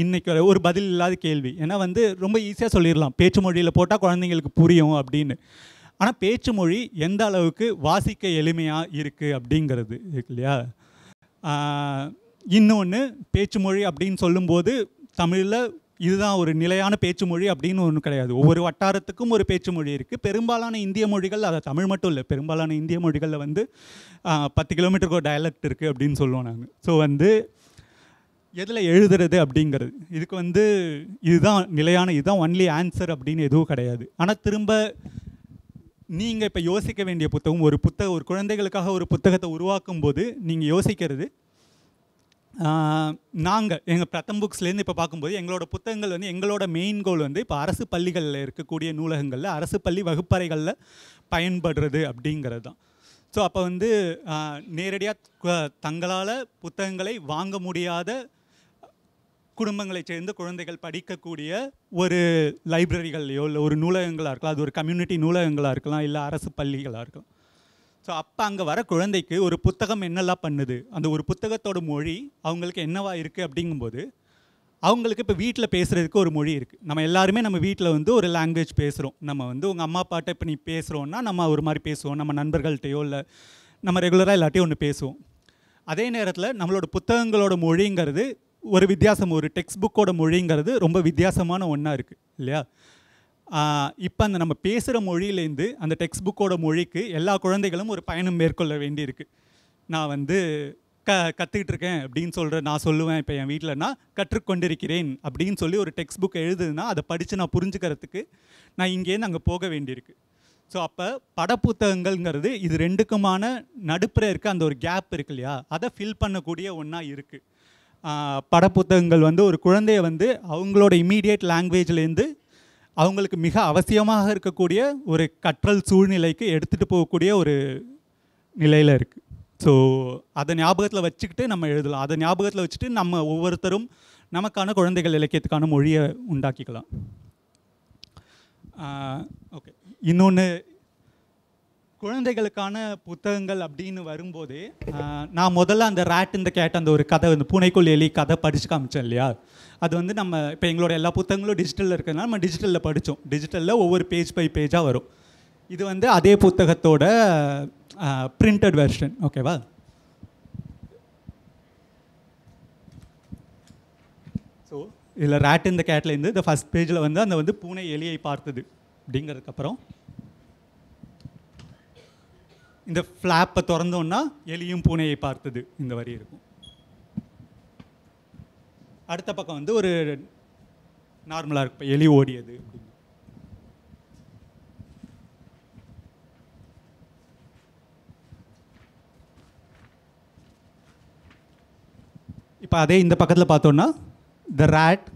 இன்றைக்கி ஒரு பதில் இல்லாத கேள்வி. ஏன்னா வந்து ரொம்ப ஈஸியாக சொல்லிடலாம், பேச்சு மொழியில் போட்டால் குழந்தைங்களுக்கு புரியும் அப்படின்னு. ஆனால் பேச்சு மொழி எந்த அளவுக்கு வாசிக்க எளிமையாக இருக்குது அப்படிங்கிறது இருக்கு இல்லையா. இன்னொன்று, பேச்சு மொழி அப்படின்னு சொல்லும்போது தமிழில் இதுதான் ஒரு நிலையான பேச்சு மொழி அப்படின்னு ஒன்றும் கிடையாது. ஒவ்வொரு வட்டாரத்துக்கும் ஒரு பேச்சு மொழி இருக்குது. பெரும்பாலான இந்திய மொழிகள், அதை தமிழ் மட்டும் இல்லை, பெரும்பாலான இந்திய மொழிகளில் வந்து 10 கிலோமீட்டருக்கு ஒரு டயலெக்ட் இருக்குது அப்படின்னு சொல்லுவோம் நாங்கள். ஸோ வந்து எதில் எழுதுறது அப்படிங்கிறது, இதுக்கு வந்து இதுதான் நிலையான, இதுதான் ஒன்லி ஆன்சர் அப்படின்னு எதுவும் கிடையாது. ஆனால் திரும்ப நீங்கள் இப்போ யோசிக்க வேண்டிய புத்தகம், ஒரு குழந்தைகளுக்காக ஒரு புத்தகத்தை உருவாக்கும் போது நீங்கள் யோசிக்கிறது, நாங்கள் எங்கள் பிரதம் புக்ஸ்லேருந்து இப்போ பார்க்கும்போது எங்களோட புத்தகங்கள் வந்து எங்களோட மெயின் கோல் வந்து இப்போ அரசு பள்ளிகளில் இருக்கக்கூடிய நூலகங்களில், அரசு பள்ளி வகுப்பறைகளில் பயன்படுறது அப்படிங்கிறது தான். ஸோ அப்போ வந்து நேரடியாக தங்களால் புத்தகங்களை வாங்க முடியாத குடும்பங்களை சேர்ந்த குழந்தைகள் படிக்கக்கூடிய ஒரு லைப்ரரிகள்லையோ இல்லை ஒரு நூலகங்களாக இருக்கலாம், அது ஒரு கம்யூனிட்டி நூலகங்களாக இருக்கலாம், இல்லை அரசு பள்ளிகளாக இருக்கலாம். ஸோ அப்போ அங்கே வர குழந்தைக்கு ஒரு புத்தகம் என்னெல்லாம் பண்ணுது, அந்த ஒரு புத்தகத்தோட மொழி அவங்களுக்கு என்னவா இருக்குது அப்படிங்கும்போது, அவங்களுக்கு இப்போ வீட்டில் பேசுகிறதுக்கு ஒரு மொழி இருக்குது. நம்ம எல்லாருமே நம்ம வீட்டில் வந்து ஒரு லாங்குவேஜ் பேசுகிறோம். நம்ம வந்து உங்கள் அம்மா அப்பாட்ட இப்போ நீ பேசுகிறோன்னா நம்ம ஒரு மாதிரி பேசுவோம், நம்ம நண்பர்கள்ட்டையோ இல்லை நம்ம ரெகுலராக எல்லாட்டையும் ஒன்று பேசுவோம். அதே நேரத்தில் நம்மளோட புத்தகங்களோட மொழிங்கிறது ஒரு வித்தியாசம், ஒரு டெக்ஸ்ட் புக்கோட மொழிங்கிறது ரொம்ப வித்தியாசமான ஒன்றா இருக்குது இல்லையா? இப்போ அந்த நம்ம பேசுகிற மொழியிலேருந்து அந்த டெக்ஸ்ட் புக்கோட மொழிக்கு எல்லா குழந்தைகளும் ஒரு பயணம் மேற்கொள்ள வேண்டியிருக்கு. நான் வந்து கற்றுக்கிட்டு இருக்கேன் அப்படின்னு நான் சொல்லுவேன். இப்போ என் வீட்டில் நான் கற்றுக்கொண்டிருக்கிறேன் அப்படின்னு சொல்லி ஒரு டெக்ஸ்ட் புக் எழுதுதுன்னா அதை படித்து நான் புரிஞ்சுக்கிறதுக்கு நான் இங்கேருந்து அங்கே போக வேண்டியிருக்கு. ஸோ அப்போ படப்புத்தகங்கள்ங்கிறது இது ரெண்டுக்குமான நடுப்புற இருக்க அந்த ஒரு கேப் இருக்கு இல்லையா, அதை ஃபில் பண்ணக்கூடிய ஒன்றா இருக்குது. படப்புத்தகங்கள் வந்து ஒரு குழந்தைய வந்து அவங்களோட இம்மீடியட் லாங்குவேஜ்லேருந்து அவங்களுக்கு மிக அவசியமாக இருக்கக்கூடிய ஒரு கற்றல் சூழ்நிலைக்கு எடுத்துகிட்டு போகக்கூடிய ஒரு நிலையில் இருக்குது. ஸோ அதை ஞாபகத்தில் வச்சுக்கிட்டு நம்ம எழுதலாம். அதை ஞாபகத்தில் வச்சுட்டு நம்ம ஒவ்வொருத்தரும் நமக்கான குழந்தைகள் இலக்கியத்துக்கான மொழியை உண்டாக்கிக்கலாம். ஓகே, இன்னொன்று குழந்தைகளுக்கான புத்தகங்கள் அப்படின்னு வரும்போதே நான் முதல்ல அந்த ரேட் இந்த கேட் அந்த ஒரு கதை, அந்த பூனைக்குள் எலி கதை படித்து காமிச்சேன் இல்லையா, அது வந்து நம்ம இப்போ எங்களோட எல்லா புத்தகங்களும் டிஜிட்டலில் இருக்கிறதுனால நம்ம டிஜிட்டலில் படித்தோம். டிஜிட்டலில் ஒவ்வொரு பேஜ் பை பேஜாக வரும். இது வந்து அதே புத்தகத்தோட பிரிண்டட் வெர்ஷன். ஓகேவா? ஸோ இதில் ரேட் இந்த கேட்லேருந்து இந்த ஃபஸ்ட் பேஜில் வந்து அந்த வந்து பூனை எலியை பார்த்தது அப்படிங்கிறதுக்கப்புறம் இந்த ஃப்ளாப்பை திறந்தோன்னா எலியும் பூனையை பார்த்தது இந்த வரி இருக்கும். அடுத்த பக்கம் வந்து ஒரு நார்மலாக இருக்கு, இப்போ எலி ஓடியது அப்படின்னு. இப்போ அதே இந்த பக்கத்தில் பார்த்தோன்னா the rat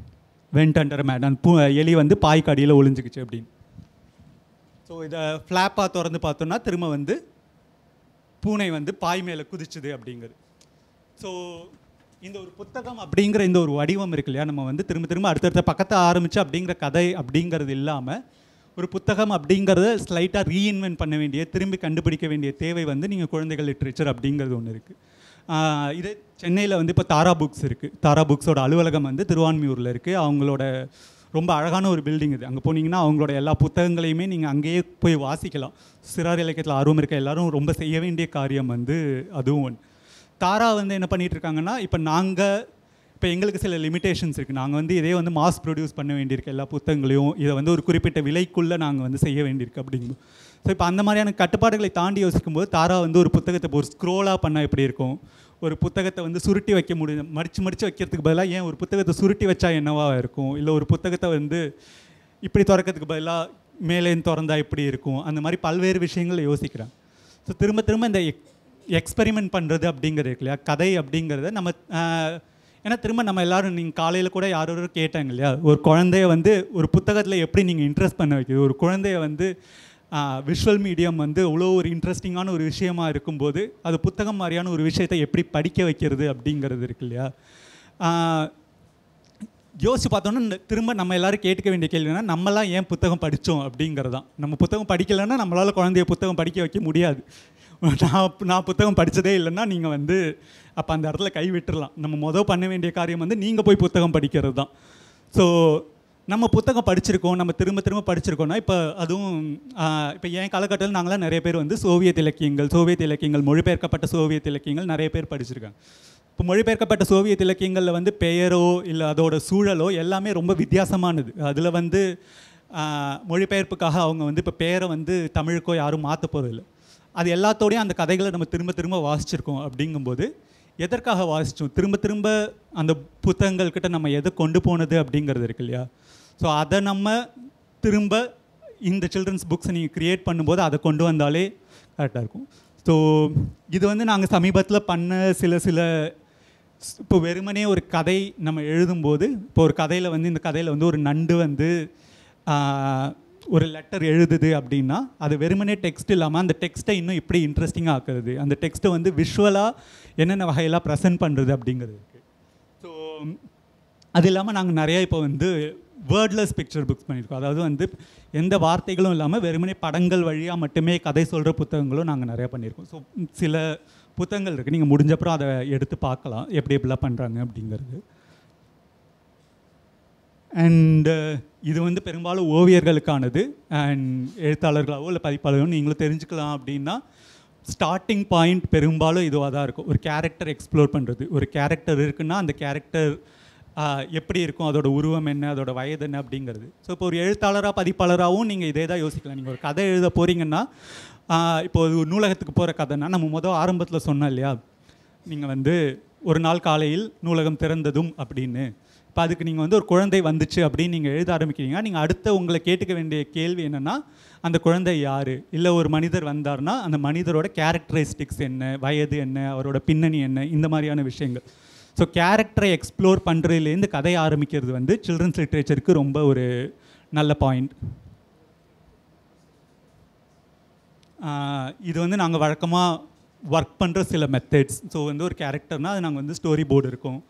went under mat, அந்த எலி வந்து பாய்க்கு அடியில் ஒளிஞ்சிக்கிச்சு அப்படின்னு. ஸோ இதை ஃப்ளாப்பாக திறந்து பார்த்தோன்னா திரும்ப வந்து பூனை வந்து பாய் மேலே குதிச்சுது அப்படிங்கிறது. ஸோ இந்த ஒரு புத்தகம் அப்படிங்கிற இந்த ஒரு வடிவம் இருக்கு இல்லையா, நம்ம வந்து திரும்ப திரும்ப அடுத்தடுத்த பக்கத்தை ஆரம்பித்து அப்படிங்கிற கதை அப்படிங்கிறது இல்லாமல் ஒரு புத்தகம் அப்படிங்கிறத ஸ்லைட்டாக ரீஇன்வென்ட் பண்ண வேண்டிய, திரும்பி கண்டுபிடிக்க வேண்டிய தேவை வந்து நீங்கள் குழந்தைகள் லிட்ரேச்சர் அப்படிங்கிறது ஒன்று இருக்குது. இது சென்னையில் வந்து இப்போ தாரா புக்ஸ் இருக்குது. தாரா புக்ஸோட அலுவலகம் வந்து திருவான்மியூரில் இருக்குது. அவங்களோட ரொம்ப அழகான ஒரு பில்டிங் இது. அங்கே போனீங்கன்னா அவங்களோட எல்லா புத்தகங்களையுமே நீங்கள் அங்கேயே போய் வாசிக்கலாம். சிறார் இலக்கியத்தில் ஆர்வம் இருக்க எல்லாரும் ரொம்ப செய்ய வேண்டிய காரியம் வந்து அதுவும் ஒன்று. தாரா வந்து என்ன பண்ணிகிட்ருக்காங்கன்னா, இப்போ எங்களுக்கு சில லிமிடேஷன்ஸ் இருக்குது. நாங்கள் வந்து இதே வந்து மாஸ் ப்ரொடியூஸ் பண்ண வேண்டியிருக்கு எல்லா புத்தகங்களையும். இதை வந்து ஒரு குறிப்பிட்ட விலைக்குள்ளே நாங்கள் வந்து செய்ய வேண்டியிருக்கு அப்படிங்கும்போது, ஸோ இப்போ அந்த மாதிரியான கட்டுப்பாடுகளை தாண்டி யோசிக்கும்போது தாரா வந்து ஒரு புத்தகத்தை ஒரு ஸ்க்ரோலாக பண்ணால் எப்படி இருக்கும், ஒரு புத்தகத்தை வந்து சுருட்டி வைக்க முடியும், மடித்து வைக்கிறதுக்கு பதிலாக ஏன் ஒரு புத்தகத்தை சுருட்டி வச்சா என்னவாக இருக்கும், இல்லை ஒரு புத்தகத்தை வந்து இப்படி திறக்கிறதுக்கு பதிலாக மேலேன்னு திறந்தா இப்படி இருக்கும், அந்த மாதிரி பல்வேறு விஷயங்களை யோசிக்கிறேன். ஸோ திரும்ப திரும்ப இந்த எக்ஸ்பெரிமெண்ட் பண்ணுறது அப்படிங்கிறது இருக்கு இல்லையா, கதை அப்படிங்கிறத நம்ம ஏன்னா திரும்ப நம்ம எல்லோரும் நீங்கள் காலையில் கூட யாரோ கேட்டாங்க இல்லையா, ஒரு குழந்தைய வந்து ஒரு புத்தகத்தில் எப்படி நீங்கள் இன்ட்ரெஸ்ட் பண்ண வைக்கிறது, ஒரு குழந்தைய வந்து விஷுவல் மீடியம் வந்து அவ்வளோ ஒரு இன்ட்ரெஸ்டிங்கான ஒரு விஷயமா இருக்கும்போது அது புத்தகம் மாதிரியான ஒரு விஷயத்தை எப்படி படிக்க வைக்கிறது அப்படிங்கிறது இருக்கு இல்லையா. யோசிச்சு பார்த்தோன்னா திரும்ப நம்ம எல்லோரும் கேட்க வேண்டிய கேள்வினா, நம்மளாம் ஏன் புத்தகம் படித்தோம் அப்படிங்கிறது தான். நம்ம புத்தகம் படிக்கலைன்னா நம்மளால் குழந்தைய புத்தகம் படிக்க வைக்க முடியாது. நான் புத்தகம் படித்ததே இல்லைன்னா நீங்கள் வந்து அப்போ அந்த இடத்துல கை விட்டுடலாம். நம்ம பண்ண வேண்டிய காரியம் வந்து நீங்கள் போய் புத்தகம் படிக்கிறது தான். ஸோ நம்ம புத்தகம் படிச்சிருக்கோம், நம்ம திரும்ப திரும்ப படிச்சிருக்கோம்னா, இப்போ அதுவும் இப்போ என் காலகட்டத்தில் நாங்களாம் நிறைய பேர் வந்து சோவியத் இலக்கியங்கள் மொழிபெயர்க்கப்பட்ட சோவியத் இலக்கியங்கள் நிறைய பேர் படிச்சிருக்காங்க. இப்போ மொழிபெயர்க்கப்பட்ட சோவியத் இலக்கியங்களில் வந்து பெயரோ இல்லை அதோட சூழலோ எல்லாமே ரொம்ப வித்தியாசமானது. அதில் வந்து மொழிபெயர்ப்புக்காக அவங்க வந்து இப்போ பெயரை வந்து தமிழுக்கோ யாரும் மாற்ற போகிறதில்லை. அது எல்லாத்தோடையும் அந்த கதைகளை நம்ம திரும்ப திரும்ப வாசிச்சிருக்கோம். அப்படிங்கும்போது எதற்காக வாசித்தோம், திரும்ப திரும்ப அந்த புத்தகங்கள்கிட்ட நம்ம எதை கொண்டு போனது அப்படிங்கிறது இருக்கு இல்லையா. ஸோ அதை நம்ம திரும்ப இந்த சில்ட்ரன்ஸ் புக்ஸை நீங்கள் க்ரியேட் பண்ணும்போது அதை கொண்டு வந்தாலே கரெக்டாக இருக்கும். ஸோ இது வந்து நாங்கள் சமீபத்தில் பண்ண சில இப்போ வெறுமனே ஒரு கதை நம்ம எழுதும்போது, இப்போ ஒரு கதையில் வந்து இந்த கதையில் வந்து ஒரு நண்டு வந்து ஒரு லெட்டர் எழுதுது அப்படின்னா அது வெறுமனே டெக்ஸ்ட் இல்லாமல் அந்த டெக்ஸ்ட்டை இன்னும் இப்படி இன்ட்ரெஸ்டிங்காக ஆக்குறது, அந்த டெக்ஸ்ட்டை வந்து விஷுவலாக என்னென்ன வகையெல்லாம் ப்ரெசென்ட் பண்ணுறது அப்படிங்கிறது இருக்குது. ஸோ அது இல்லாமல் நாங்கள் நிறையா இப்போ வந்து வேர்ட்லெஸ் பிக்சர் புக்ஸ் பண்ணியிருக்கோம். அதாவது வந்து எந்த வார்த்தைகளும் இல்லாமல் வெறுமனே படங்கள் வழியாக மட்டுமே கதை சொல்கிற புத்தகங்களும் நாங்கள் நிறையா பண்ணியிருக்கோம். ஸோ சில புத்தகங்கள் இருக்குது, நீங்கள் முடிஞ்சப்பறம் அதை எடுத்து பார்க்கலாம் எப்படி எப்படிலாம் பண்ணுறாங்க அப்படிங்கிறது. அண்டு இது வந்து பெரும்பாலும் ஓவியர்களுக்கானது. அண்ட் எழுத்தாளர்களாவோ இல்லை பதிப்பாளர்களோ நீங்களும் தெரிஞ்சுக்கலாம் அப்படின்னா ஸ்டார்டிங் பாயிண்ட் பெரும்பாலும் இதுவாக தான் இருக்கும். ஒரு கேரக்டர் எக்ஸ்ப்ளோர் பண்ணுறது, ஒரு கேரக்டர் இருக்குன்னா அந்த கேரக்டர் எப்படி இருக்கும், அதோட உருவம் என்ன, அதோட வயது என்ன அப்படிங்கிறது. ஸோ இப்போ ஒரு எழுத்தாளராக பதிப்பாளராகவும் நீங்கள் இதே தான் யோசிக்கலாம். நீங்கள் ஒரு கதை எழுத போகிறீங்கன்னா, இப்போ ஒரு நூலகத்துக்கு போகிற கதைன்னா நம்ம ஆரம்பத்தில் சொன்னோம் இல்லையா, நீங்கள் வந்து ஒரு நாள் காலையில் நூலகம் திறந்ததும் அப்படின்னு. இப்போ அதுக்கு நீங்கள் வந்து ஒரு குழந்தை வந்துச்சு அப்படின்னு நீங்கள் எழுத ஆரம்பிக்கிறீங்க. நீங்கள் அடுத்த உங்களை கேட்டுக்க வேண்டிய கேள்வி என்னென்னா, அந்த குழந்தை யார், இல்லை ஒரு மனிதர் வந்தார்னா அந்த மனிதரோட கேரக்டரிஸ்டிக்ஸ் என்ன, வயது என்ன, அவரோட பின்னணி என்ன, இந்த மாதிரியான விஷயங்கள். ஸோ கேரக்டரை எக்ஸ்ப்ளோர் பண்ணுறதுலேருந்து கதையை ஆரம்பிக்கிறது வந்து சில்ட்ரன்ஸ் லிட்ரேச்சருக்கு ரொம்ப ஒரு நல்ல பாயிண்ட். இது வந்து நாங்கள் வழக்கமாக ஒர்க் பண்ணுற சில மெத்தட்ஸ். ஸோ வந்து ஒரு கேரக்டர்னால் அது நாங்கள் வந்து ஸ்டோரி போர்டு இருக்கும்.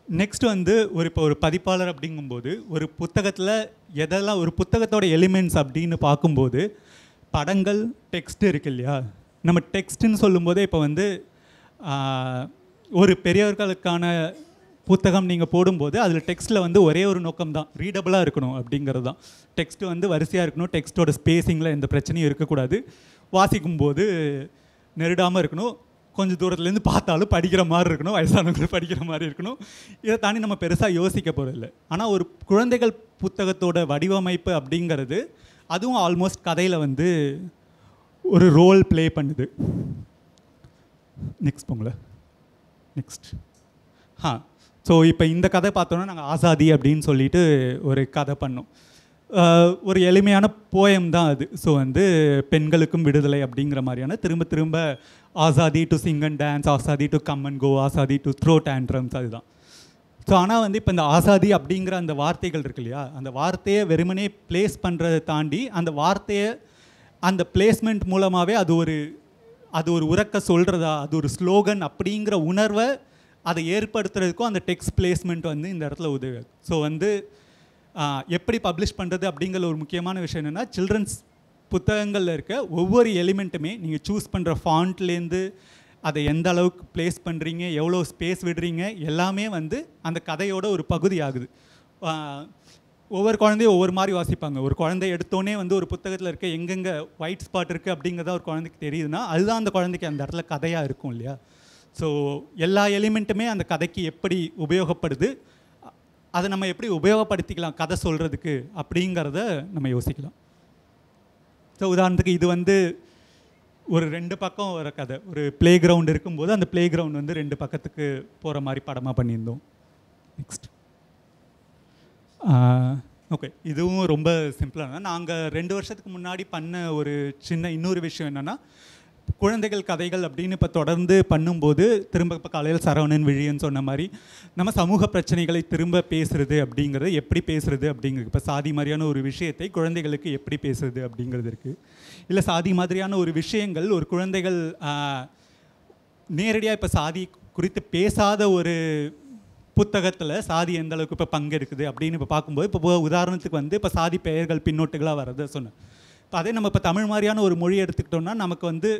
நெக்ஸ்ட் வந்து இப்போ ஒரு பதிப்பாளர் அப்படிங்கும்போது ஒரு புத்தகத்தில் எதெல்லாம் ஒரு புத்தகத்தோட எலிமெண்ட்ஸ் அப்படின்னு பார்க்கும்போது படங்கள், டெக்ஸ்ட் இருக்கு இல்லையா. நம்ம டெக்ஸ்ட்டுன்னு சொல்லும்போதே இப்போ வந்து ஒரு பெரியவர்களுக்கான புத்தகம் நீங்கள் போடும்போது அதில் டெக்ஸ்ட்டில் வந்து ஒரே ஒரு நோக்கம் தான், ரீடபுளாக இருக்கணும் அப்படிங்கிறது தான். டெக்ஸ்ட்டு வந்து வரிசையாக இருக்கணும், டெக்ஸ்ட்டோட ஸ்பேஸிங்கில் எந்த பிரச்சனையும் இருக்கக்கூடாது, வாசிக்கும்போது நெருடாமல் இருக்கணும், கொஞ்சம் தூரத்துலேருந்து பார்த்தாலும் படிக்கிற மாதிரி இருக்கணும், வயசானவங்களுக்கு படிக்கிற மாதிரி இருக்கணும். இதை தாண்டி நம்ம பெருசாக யோசிக்க போகிறதில்ல. ஆனால் ஒரு குழந்தைகள் புத்தகத்தோட வடிவமைப்பு அப்படிங்கிறது அதுவும் ஆல்மோஸ்ட் கதையில் வந்து ஒரு ரோல் ப்ளே பண்ணுது. நெக்ஸ்ட் போங்கள நெக்ஸ்ட். ஸோ இப்போ இந்த கதை பார்த்தோன்னா நாங்கள் ஆசாதி அப்படின்னு சொல்லிட்டு ஒரு கதை பண்ணோம். ஒரு எளிமையான போயம் தான் அது. ஸோ வந்து பெண்களுக்கும் விடுதலை அப்படிங்கிற மாதிரியான திரும்ப திரும்ப azadi to sing and dance, azadi to come and go, azadi to throw tantrums, அதுதான். ஸோ ஆனால் வந்து இப்போ இந்த ஆசாதி அப்படிங்கிற அந்த வார்த்தைகள் இருக்கு இல்லையா, அந்த வார்த்தையை வெறுமனே பிளேஸ் பண்ணுறதை தாண்டி அந்த வார்த்தையை அந்த பிளேஸ்மெண்ட் மூலமாகவே அது ஒரு உறக்க சொல்கிறதா, அது ஒரு ஸ்லோகன் அப்படிங்கிற உணர்வை அதை ஏற்படுத்துறதுக்கும் அந்த டெக்ஸ்ட் பிளேஸ்மெண்ட் வந்து இந்த இடத்துல உதவி. ஸோ வந்து எப்படி பப்ளிஷ் பண்ணுறது அப்படிங்கிற ஒரு முக்கியமான விஷயம் என்னென்னா, சில்ட்ரன்ஸ் புத்தகங்களில் இருக்க ஒவ்வொரு எலிமெண்ட்டுமே நீங்கள் சூஸ் பண்ணுற ஃபாண்ட்லேருந்து அதை எந்த அளவுக்கு பிளேஸ் பண்ணுறீங்க, எவ்வளோ ஸ்பேஸ் விடுறீங்க, எல்லாமே வந்து அந்த கதையோட ஒரு பகுதி ஆகுது. ஒவ்வொரு குழந்தையும் ஒவ்வொரு மாதிரி வாசிப்பாங்க. ஒரு குழந்தை எடுத்தோன்னே வந்து ஒரு புத்தகத்தில் இருக்க எங்கெங்கே ஒயிட் ஸ்பாட் இருக்குது அப்படிங்கிறத ஒரு குழந்தைக்கு தெரியுதுன்னா அதுதான் அந்த குழந்தைக்கு அந்த இடத்துல கதையாக இருக்கும் இல்லையா. ஸோ எல்லா எலிமெண்ட்டுமே அந்த கதைக்கு எப்படி உபயோகப்படுது, அதை நம்ம எப்படி உபயோகப்படுத்திக்கலாம் கதை சொல்கிறதுக்கு அப்படிங்கிறத நம்ம யோசிக்கலாம். ஸோ உதாரணத்துக்கு இது வந்து ஒரு 2 பக்கம் வர கதை. ஒரு ப்ளே கிரவுண்ட் இருக்கும்போது அந்த ப்ளே கிரவுண்ட் வந்து 2 பக்கத்துக்கு போகிற மாதிரி படமாக பண்ணியிருந்தோம். நெக்ஸ்ட். ஓகே, இதுவும் ரொம்ப சிம்பிளான. நாங்கள் 2 வருஷத்துக்கு முன்னாடி பண்ண ஒரு சின்ன இன்னொரு விஷயம் என்னென்னா, குழந்தைகள் கதைகள் அப்படின்னு இப்போ தொடர்ந்து பண்ணும்போது திரும்ப இப்போ காலையில் சரவணன் விழியன் சொன்ன மாதிரி நம்ம சமூக பிரச்சனைகளை திரும்ப பேசுகிறது அப்படிங்கிறது, எப்படி பேசுகிறது அப்படிங்கிறது. இப்போ சாதி மாதிரியான ஒரு விஷயத்தை குழந்தைகளுக்கு எப்படி பேசுறது அப்படிங்கிறது இருக்குது. இல்லை சாதி மாதிரியான ஒரு விஷயங்கள் ஒரு குழந்தைகள் நேரடியாக இப்போ சாதி குறித்து பேசாத ஒரு புத்தகத்தில் சாதி எந்த அளவுக்கு இப்போ பங்கு இருக்குது அப்படின்னு இப்போ பார்க்கும்போது, இப்போ உதாரணத்துக்கு வந்து இப்போ சாதி பெயர்கள் பின்னோட்டுகளாக வரதை சொன்னேன். இப்போ அதே நம்ம இப்போ தமிழ் மாதிரியான ஒரு மொழி எடுத்துக்கிட்டோம்னா நமக்கு வந்து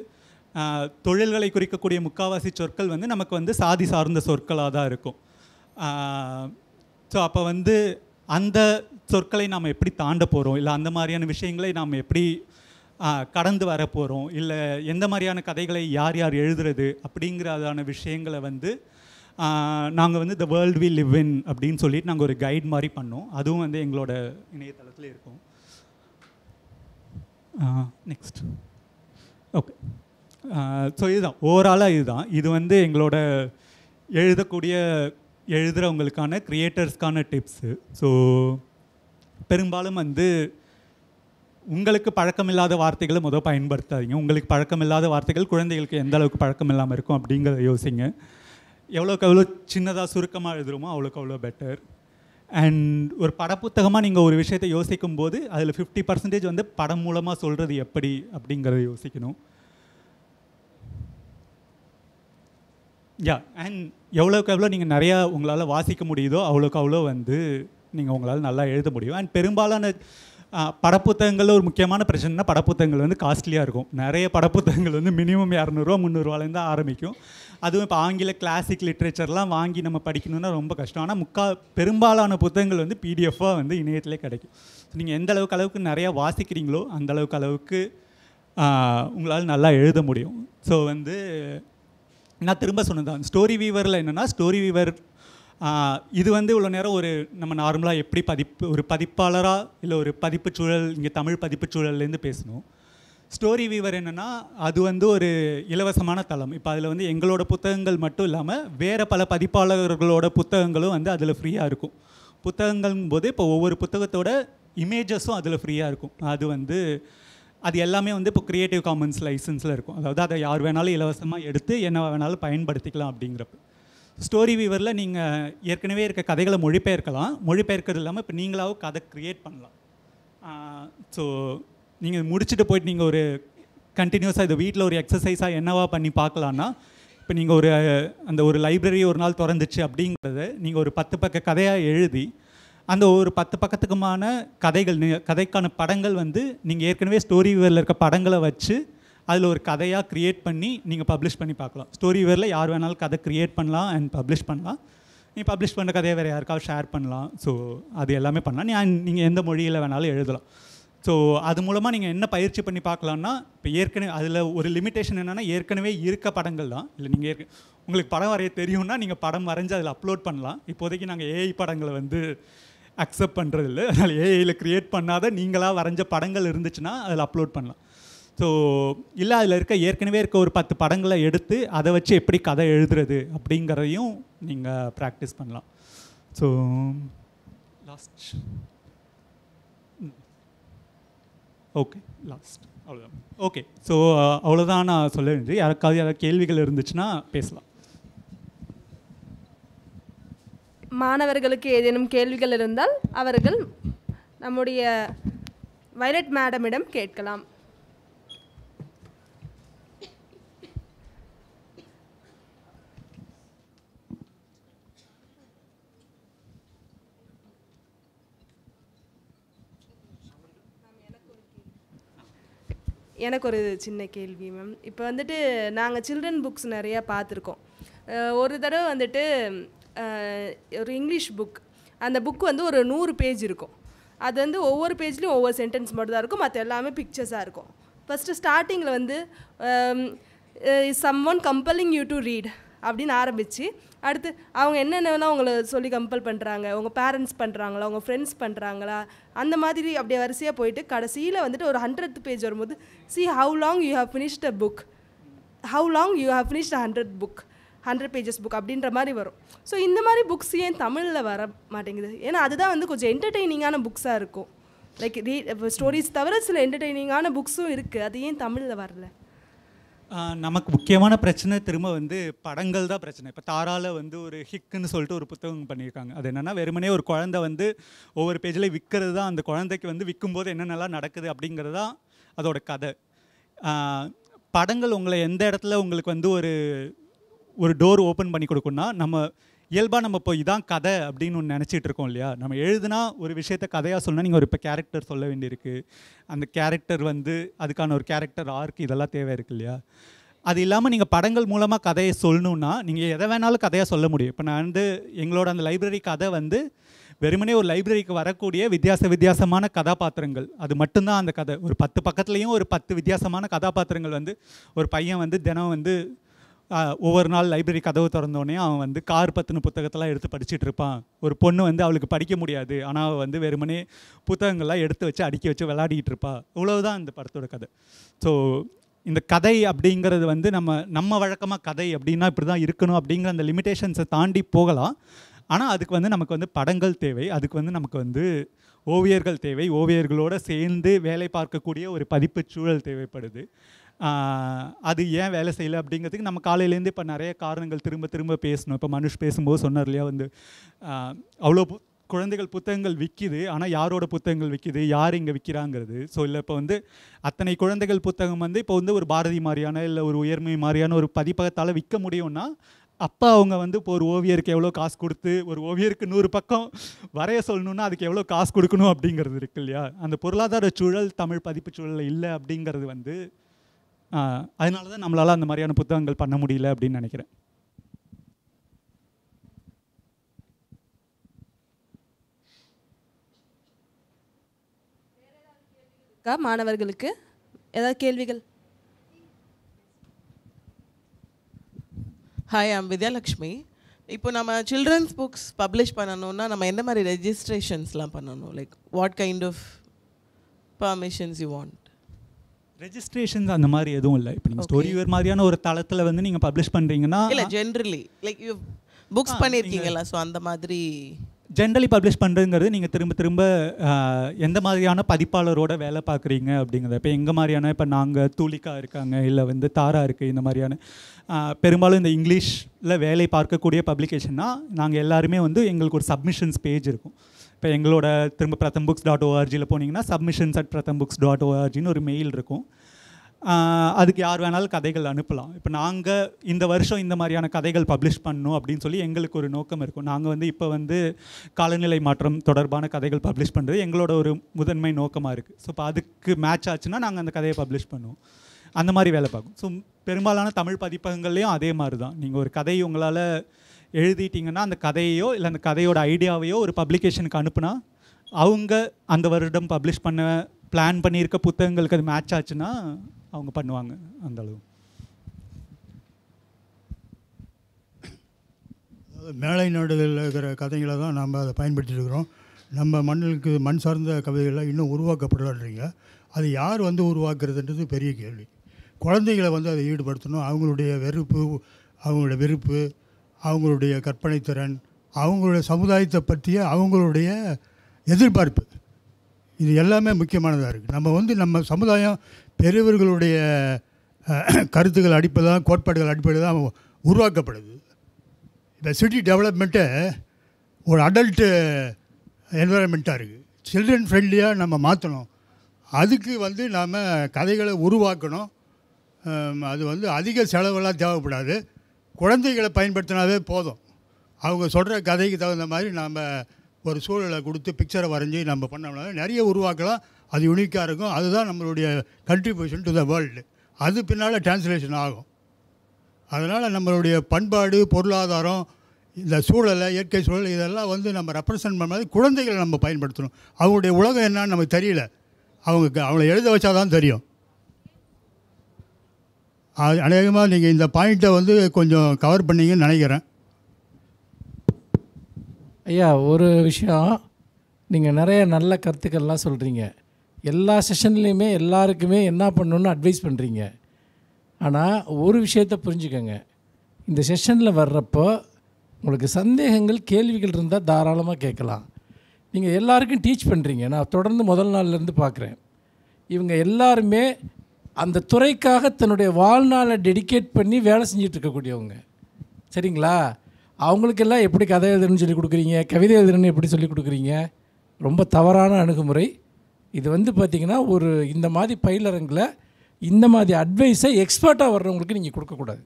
தொழில்களை குறிக்கக்கூடிய முக்கால்வாசி சொற்கள் வந்து நமக்கு வந்து சாதி சார்ந்த சொற்களாக தான் இருக்கும். ஸோ அப்போ வந்து அந்த சொற்களை நாம் எப்படி தாண்ட போகிறோம், இல்லை அந்த மாதிரியான விஷயங்களை நாம் எப்படி கடந்து வர போகிறோம், இல்லை எந்த மாதிரியான கதைகளை யார் யார் எழுதுறது அப்படிங்கிறதான விஷயங்களை வந்து நாங்கள் வந்து the world we live in அப்படின்னு சொல்லிட்டு நாங்கள் ஒரு கைட் மாதிரி பண்ணோம். அதுவும் வந்து எங்களோட இணையதளத்தில் இருக்கும். நெக்ஸ்ட். ஓகே, ஸோ இதுதான் ஓவராலாக இதுதான். இது வந்து எங்களோட எழுதுகிறவங்களுக்கான க்ரியேட்டர்ஸ்க்கான டிப்ஸு. ஸோ பெரும்பாலும் வந்து உங்களுக்கு பழக்கமில்லாத வார்த்தைகளை பயன்படுத்தாதீங்க. உங்களுக்கு பழக்கமில்லாத வார்த்தைகள் குழந்தைகளுக்கு எந்த அளவுக்கு பழக்கம் இல்லாமல் இருக்கும் அப்படிங்கிறத யோசிங்க. எவ்வளோக்கு எவ்வளோ சின்னதாக சுருக்கமாக எழுதுகிறோமோ அவ்வளோக்கு அவ்வளோ பெட்டர். அண்ட் ஒரு படப்புத்தகமாக நீங்கள் ஒரு விஷயத்தை யோசிக்கும் போது அதில் 50% வந்து படம் மூலமாக சொல்கிறது எப்படி அப்படிங்கிறத யோசிக்கணும். அண்ட் எவ்வளோக்கு எவ்வளோ நீங்கள் நிறையா உங்களால் வாசிக்க முடியுதோ அவ்வளோக்கு அவ்வளோ வந்து நீங்கள் உங்களால் நல்லா எழுத முடியும். அண்ட் பெரும்பாலான படப்புத்தகங்களில் ஒரு முக்கியமான பிரச்சனைனா படப்புத்தகங்கள் வந்து காஸ்ட்லியாக இருக்கும். நிறைய படப்புத்தகங்கள் வந்து மினிமம் 200 300 தான் ஆரம்பிக்கும். அதுவும் இப்போ ஆங்கில கிளாசிக் லிட்ரேச்சர்லாம் வாங்கி நம்ம படிக்கணுன்னா ரொம்ப கஷ்டம். ஆனால் பெரும்பாலான புத்தகங்கள் வந்து பிடிஎஃபாக வந்து இணையத்திலே கிடைக்கும். நீங்கள் எந்த அளவுக்கு நிறையா வாசிக்கிறீங்களோ அந்த அளவுக்கு உங்களால் நல்லா எழுத முடியும். ஸோ வந்து நான் திரும்ப சொன்னதான் ஸ்டோரி வீவரில் என்னென்னா, ஸ்டோரி வீவர் இது வந்து இவ்வளோ நேரம் நம்ம நார்மலாக எப்படி ஒரு பதிப்பாளராக இல்லை ஒரு பதிப்புச் சூழல், இங்கே தமிழ் பதிப்புச் சூழல்லேருந்து பேசணும். ஸ்டோரி வீவர் என்னென்னா அது வந்து ஒரு இலவசமான தளம். இப்போ அதில் வந்து எங்களோட புத்தகங்கள் மட்டும் இல்லாமல் வேறு பல பதிப்பாளர்களோட புத்தகங்களும் வந்து அதில் ஃப்ரீயாக இருக்கும். புத்தகங்களும் போது இப்போ ஒவ்வொரு புத்தகத்தோட இமேஜஸும் அதில் ஃப்ரீயாக இருக்கும். அது எல்லாமே வந்து இப்போ க்ரியேட்டிவ் காமன்ஸ் லைசன்ஸில் இருக்கும். அதாவது அதை யார் வேணாலும் இலவசமாக எடுத்து என்ன வேணாலும் பயன்படுத்திக்கலாம் அப்படிங்கிறப்ப. ஸ்டோரி வீவரில் நீங்கள் ஏற்கனவே இருக்க கதைகளை மொழிபெயர்க்கிறது இல்லாமல் இப்போ நீங்களாகவும் கதை க்ரியேட் பண்ணலாம். ஸோ நீங்கள் முடிச்சுட்டு போயிட்டு நீங்கள் ஒரு கண்டினியூஸாக இது வீட்டில் ஒரு எக்ஸசைஸாக என்னவா பண்ணி பார்க்கலான்னா, இப்போ நீங்கள் ஒரு லைப்ரரி ஒரு நாள் திறந்துச்சு அப்படிங்கிறத நீங்கள் ஒரு 10 பக்க கதையாக எழுதி அந்த ஒரு 10 பக்கத்துக்குமான கதைக்கான படங்கள் வந்து நீங்கள் ஏற்கனவே ஸ்டோரி வீவரில் இருக்க படங்களை வச்சு அதில் ஒரு கதையாக க்ரியேட் பண்ணி நீங்கள் பப்ளிஷ் பண்ணி பார்க்கலாம். ஸ்டோரி வீவரில் யார் வேணாலும் கதை க்ரியேட் பண்ணலாம் அண்ட் பப்ளிஷ் பண்ணலாம். நீங்கள் பப்ளிஷ் பண்ண கதையை வேறு யாருக்காவது ஷேர் பண்ணலாம். ஸோ அது எல்லாமே பண்ணலாம். நீங்கள் எந்த மொழியில் வேணாலும் எழுதலாம். ஸோ அது மூலமாக நீங்கள் என்ன பயிற்சி பண்ணி பார்க்கலான்னா, இப்போ ஏற்கனவே அதில் ஒரு லிமிட்டேஷன் என்னென்னா ஏற்கனவே இருக்க படங்கள் தான். இல்லை நீங்கள் உங்களுக்கு படம் வரைய தெரியும்னா நீங்கள் படம் வரைஞ்சி அதில் அப்லோட் பண்ணலாம். இப்போதைக்கு நாங்கள் ஏஐ படங்களை வந்து அக்செப்ட் பண்ணுறதில்ல. அதனால் ஏஐயில் க்ரியேட் பண்ணாத நீங்களாக வரைஞ்ச படங்கள் இருந்துச்சுன்னா அதில் அப்லோட் பண்ணலாம். ஸோ இல்லை அதில் ஏற்கனவே இருக்க ஒரு 10 படங்களை எடுத்து அதை வச்சு எப்படி கதை எழுதுறது அப்படிங்கிறதையும் நீங்கள் ப்ராக்டிஸ் பண்ணலாம். ஸோ லாஸ்ட் அவ்வளோதான். ஓகே, ஸோ அவ்வளோதான் நான் சொல்ல வேண்டியது. யாருக்காவது ஏதாவது கேள்விகள் இருந்துச்சுன்னா பேசலாம். மாணவர்களுக்கு ஏதேனும் கேள்விகள் இருந்தால் அவர்கள் நம்முடைய வயலட் மேடமிடம் கேட்கலாம். எனக்கு ஒரு சின்ன கேள்வி மேம். இப்போ வந்துட்டு நாங்கள் சில்ட்ரன் புக்ஸ் நிறையா பார்த்துருக்கோம். ஒரு தடவை வந்துட்டு ஒரு இங்கிலீஷ் புக், அந்த புக் வந்து ஒரு 100 பேஜ் இருக்கும். அது வந்து ஒவ்வொரு பேஜ்லேயும் ஒவ்வொரு சென்டென்ஸ் மட்டும் தான் இருக்கும், மற்ற எல்லாமே பிக்சர்ஸாக இருக்கும். ஃபஸ்ட்டு ஸ்டார்டிங்கில் வந்து someone compelling you to read அப்படின்னு ஆரம்பித்து, அடுத்து அவங்க என்னென்னலாம் உங்களை சொல்லி கம்பல் பண்ணுறாங்க, உங்கள் பேரண்ட்ஸ் பண்ணுறாங்களா, உங்கள் ஃப்ரெண்ட்ஸ் பண்ணுறாங்களா, அந்த மாதிரி அப்படியே வரிசையாக போயிட்டு கடைசியில் வந்துட்டு ஒரு 100th பேஜ் வரும்போது see how long you have finished a book, how long you have finished a 100 pages book அப்படின்ற மாதிரி வரும். ஸோ இந்த மாதிரி புக்ஸ் ஏன் தமிழில் வர மாட்டேங்குது? ஏன்னா அதுதான் வந்து கொஞ்சம் என்டர்டெய்னிங்கான புக்ஸாக இருக்கும். லைக் ஸ்டோரிஸ் தவிர சில என்டர்டெய்னிங்கான புக்ஸும் இருக்குது, அது ஏன் தமிழில் வரல? நமக்கு முக்கியமான பிரச்சனை திரும்ப வந்து படங்கள் தான் பிரச்சனை. இப்போ தாரால வந்து ஒரு ஹிக்குன்னு சொல்லிட்டு ஒரு புத்தகம் பண்ணியிருக்காங்க. அது என்னென்னா வெறுமனே ஒரு குழந்தை வந்து ஒவ்வொரு பேஜில் விற்கிறது தான், அந்த குழந்தைக்கு வந்து விற்கும்போது என்னென்னலாம் நடக்குது அப்படிங்கிறது தான் அதோட கதை. படங்கள் உங்களை எந்த இடத்துல உங்களுக்கு வந்து ஒரு டோர் ஓப்பன் பண்ணி கொடுக்குன்னா, நம்ம இப்போ இதான் கதை அப்படின்னு ஒன்று நினச்சிட்டு இருக்கோம் இல்லையா. நம்ம எழுதுனா ஒரு விஷயத்தை கதையாக சொன்னால் நீங்கள் இப்போ கேரக்டர் சொல்ல வேண்டியிருக்கு, அந்த கேரக்டர் வந்து அதுக்கான ஒரு கேரக்டர் ஆர்க் இதெல்லாம் தேவை இருக்கு இல்லையா. அது இல்லாமல் நீங்கள் படங்கள் மூலமாக கதையை சொல்லணுன்னா நீங்கள் எதை வேணாலும் கதையாக சொல்ல முடியும். இப்போ நான் வந்து எங்களோட அந்த லைப்ரரி கதை வந்து வெறுமனே ஒரு லைப்ரரிக்கு வரக்கூடிய வித்தியாசமான கதாபாத்திரங்கள், அது மட்டும்தான் அந்த கதை. ஒரு 10 பக்கத்துலேயும் ஒரு 10 வித்தியாசமான கதாபாத்திரங்கள் வந்து ஒரு பையன் வந்து தினம் வந்து ஒவ்வொரு நாள் லைப்ரரி கதவு திறந்தோடனே அவன் வந்து கார் பற்றின புத்தகத்தெல்லாம் எடுத்து படிச்சுட்டு இருப்பான். ஒரு பொண்ணு வந்து அவளுக்கு படிக்க முடியாது, ஆனால் அவள் வந்து வெறுமனே புத்தகங்கள்லாம் எடுத்து வச்சு அடுக்கி வச்சு விளையாடிக்கிட்டு இருப்பா. இவ்வளவுதான் இந்த படத்தோட கதை. ஸோ இந்த கதை அப்படிங்கிறது வந்து நம்ம வழக்கமாக கதை அப்படின்னா இப்படி தான் இருக்கணும் அப்படிங்கிற அந்த லிமிட்டேஷன்ஸை தாண்டி போகலாம். ஆனால் அதுக்கு வந்து நமக்கு வந்து படங்கள் தேவை, அதுக்கு வந்து நமக்கு வந்து ஓவியர்கள் தேவை, ஓவியர்களோடு சேர்ந்து வேலை பார்க்கக்கூடிய ஒரு பதிப்பு சூழல் தேவைப்படுது. அது ஏன் வேலை செய்யலை அப்படிங்கிறதுக்கு நம்ம காலையிலேருந்து இப்போ நிறைய காரணங்கள் திரும்ப திரும்ப பேசணும். இப்போ மனுஷ் பேசும்போது சொன்னார் இல்லையா, வந்து அவ்வளோ குழந்தைகள் புத்தகங்கள் விற்கிது, ஆனால் யாரோட புத்தகங்கள் விற்கிது, யார் இங்கே விற்கிறாங்கிறது. ஸோ இல்லை இப்போ வந்து அத்தனை குழந்தைகள் புத்தகம் வந்து இப்போ வந்து ஒரு பாரதி மாதிரியான இல்லை ஒரு உயர்மை மாதிரியான ஒரு பதிப்பகத்தால் விற்க முடியும்னா அப்போ அவங்க வந்து இப்போ ஒரு ஓவியருக்கு எவ்வளோ காசு கொடுத்து, ஒரு ஓவியருக்கு 100 பக்கம் வரைய சொல்லணுன்னா அதுக்கு எவ்வளோ காசு கொடுக்கணும் அப்படிங்கிறது இருக்கு இல்லையா. அந்த பொருளாதார சூழல் தமிழ் பதிப்பு சூழலில் இல்லை அப்படிங்கிறது வந்து அதனால தான் நம்மளால் அந்த மாதிரியான புத்தகங்கள் பண்ண முடியல அப்படின்னு நினைக்கிறேன். மாணவர்களுக்கு ஏதாவது கேள்விகள்? Hi, I'm Vidyalakshmi. இப்போ நம்ம சில்ட்ரன்ஸ் புக்ஸ் பப்ளிஷ் பண்ணணும்னா நம்ம எந்த மாதிரி ரெஜிஸ்ட்ரேஷன்ஸ்லாம் பண்ணணும்? Like what kind of permissions you want? Registrations அந்த மாதிரி எதுவும் இல்லை. இப்போ நீங்கள் ஸ்டோரி வேர் மாதிரியான ஒரு தளத்தில் வந்து நீங்கள் பப்ளிஷ் பண்ணுறீங்கன்னா இல்லை, ஜென்ரலி லைக் யூ புக்ஸ் பண்ணியிருக்கீங்களா? ஸோ அந்த மாதிரி ஜென்ரலி பப்ளிஷ் பண்ணுறதுங்கிறது நீங்கள் திரும்ப திரும்ப எந்த மாதிரியான பதிப்பாளரோட வேலை பார்க்குறீங்க அப்படிங்கிறது. இப்போ எங்கள் மாதிரியான இப்போ நாங்கள் தூலிகா இருக்காங்க, இல்லை வந்து தாரா இருக்குது, இந்த மாதிரியான பெரும்பாலும் இந்த இங்கிலீஷில் வேலை பார்க்கக்கூடிய பப்ளிகேஷன்னா நாங்கள் எல்லாருமே வந்து எங்களுக்கு ஒரு சப்மிஷன்ஸ் பேஜ் இருக்கும். இப்போ எங்களோட திரும்ப prathambooks.orgயில் போனீங்கன்னா submissions@prathambooks.orgன்னு ஒரு மெயில் இருக்கும். அதுக்கு யார் வேணாலும் கதைகள் அனுப்பலாம். இப்போ நாங்கள் இந்த வருஷம் இந்த மாதிரியான கதைகள் பப்ளிஷ் பண்ணணும் அப்படின்னு சொல்லி எங்களுக்கு ஒரு நோக்கம் இருக்கும். நாங்கள் வந்து இப்போ வந்து காலநிலை மாற்றம் தொடர்பான கதைகள் பப்ளிஷ் பண்ணுறது எங்களோட ஒரு முதன்மை நோக்கமாக இருக்குது. ஸோ இப்போ அதுக்கு மேட்ச் ஆச்சுன்னா நாங்கள் அந்த கதையை பப்ளிஷ் பண்ணுவோம். அந்த மாதிரி வேலை பார்க்கும். ஸோ பெரும்பாலான தமிழ் பதிப்பகங்கள்லேயும் அதே மாதிரி தான். நீங்கள் ஒரு கதை உங்களால் எழுதிட்டிங்கன்னா அந்த கதையோ இல்லை அந்த கதையோட ஐடியாவையோ ஒரு பப்ளிகேஷனுக்கு அனுப்புனா அவங்க அந்த வருடம் பப்ளிஷ் பண்ண பிளான் பண்ணியிருக்க புத்தகங்களுக்கு அது மேட்ச் ஆச்சுன்னா அவங்க பண்ணுவாங்க. அந்த அளவு மேலை நாடுகளில் இருக்கிற கதைகளை தான் நம்ம அதை பயன்படுத்திட்டு இருக்கிறோம். நம்ம மண்ணுக்கு மண் சார்ந்த கவிதைகள்லாம் இன்னும் உருவாக்கப்படலான்றீங்க. அது யார் வந்து உருவாக்குறதுன்றது பெரிய கேள்வி. குழந்தைகளை வந்து அதை ஈடுபடுத்தணும். அவங்களுடைய அவங்களுடைய வெறுப்பு, அவங்களுடைய கற்பனை திறன், அவங்களுடைய சமுதாயத்தை பற்றிய அவங்களுடைய எதிர்பார்ப்பு, இது எல்லாமே முக்கியமானதாக இருக்குது. நம்ம வந்து நம்ம சமுதாயம் பெரியவர்களுடைய கருத்துக்கள் அடிப்படையில் தான், கோட்பாடுகள் அடிப்படையில் தான் உருவாக்கப்படுது. இந்த சிட்டி டெவலப்மெண்ட்டு ஒரு அடல்ட்டு என்வரன்மெண்ட்டாக இருக்குது. சில்ட்ரன் ஃப்ரெண்ட்லியாக நம்ம மாற்றணும். அதுக்கு வந்து நாம் கதைகளை உருவாக்கணும். அது வந்து அதிக செலவெல்லாம் தேவைப்படாது. குழந்தைகளை பயன்படுத்தினாவே போதும். அவங்க சொல்கிற கதைக்கு தகுந்த மாதிரி நாம் ஒரு சூழலை கொடுத்து பிக்சரை வரைஞ்சி நம்ம பண்ணோம்னா நிறைய உருவாக்கலாம். அது யூனிக்காக இருக்கும். அதுதான் நம்மளுடைய கண்ட்ரிபியூஷன் டு த வேர்ல்டு. அது பின்னால் டிரான்ஸ்லேஷன் ஆகும். அதனால் நம்மளுடைய பண்பாடு, பொருளாதாரம், இந்த சூழலை, இயற்கை சூழல், இதெல்லாம் வந்து நம்ம ரெப்ரசன்ட் பண்ண மாதிரி குழந்தைகளை நம்ம பயன்படுத்தணும். அவங்களுடைய உலகம் என்னான்னு நமக்கு தெரியல. அவங்கள எழுத வச்சா தான் தெரியும். அநேகமாக நீங்கள் இந்த பாயிண்ட்டை வந்து கொஞ்சம் கவர் பண்ணிங்கன்னு நினைக்கிறேன். ஐயா, ஒரு விஷயம், நீங்கள் நிறைய நல்ல கருத்துக்கள்லாம் சொல்கிறீங்க. எல்லா செஷன்லேயுமே எல்லாருக்குமே என்ன பண்ணணுன்னு அட்வைஸ் பண்ணுறீங்க. ஆனால் ஒரு விஷயத்தை புரிஞ்சுக்கோங்க, இந்த செஷனில் வர்றப்போ உங்களுக்கு சந்தேகங்கள், கேள்விகள் இருந்தால் தாராளமாக கேட்கலாம். நீங்கள் எல்லாருக்கும் டீச் பண்ணுறீங்க. நான் தொடர்ந்து முதல் நாள்லேருந்து பார்க்குறேன். இவங்க எல்லாருமே அந்த துறைக்காக தன்னுடைய வாழ்நாளை டெடிகேட் பண்ணி வேலை செஞ்சிட்ருக்கக்கூடியவங்க, சரிங்களா? அவங்களுக்கெல்லாம் எப்படி கதை எழுதுன்னு சொல்லி கொடுக்குறீங்க, கவிதை எழுதுன்னு எப்படி சொல்லி கொடுக்குறீங்க? ரொம்ப தவறான அணுகுமுறை இது. வந்து பார்த்திங்கன்னா ஒரு இந்த மாதிரி பயிலரங்கில் இந்த மாதிரி அட்வைஸை எக்ஸ்பர்ட்டாக வர்றவங்களுக்கு நீங்கள் கொடுக்கக்கூடாது.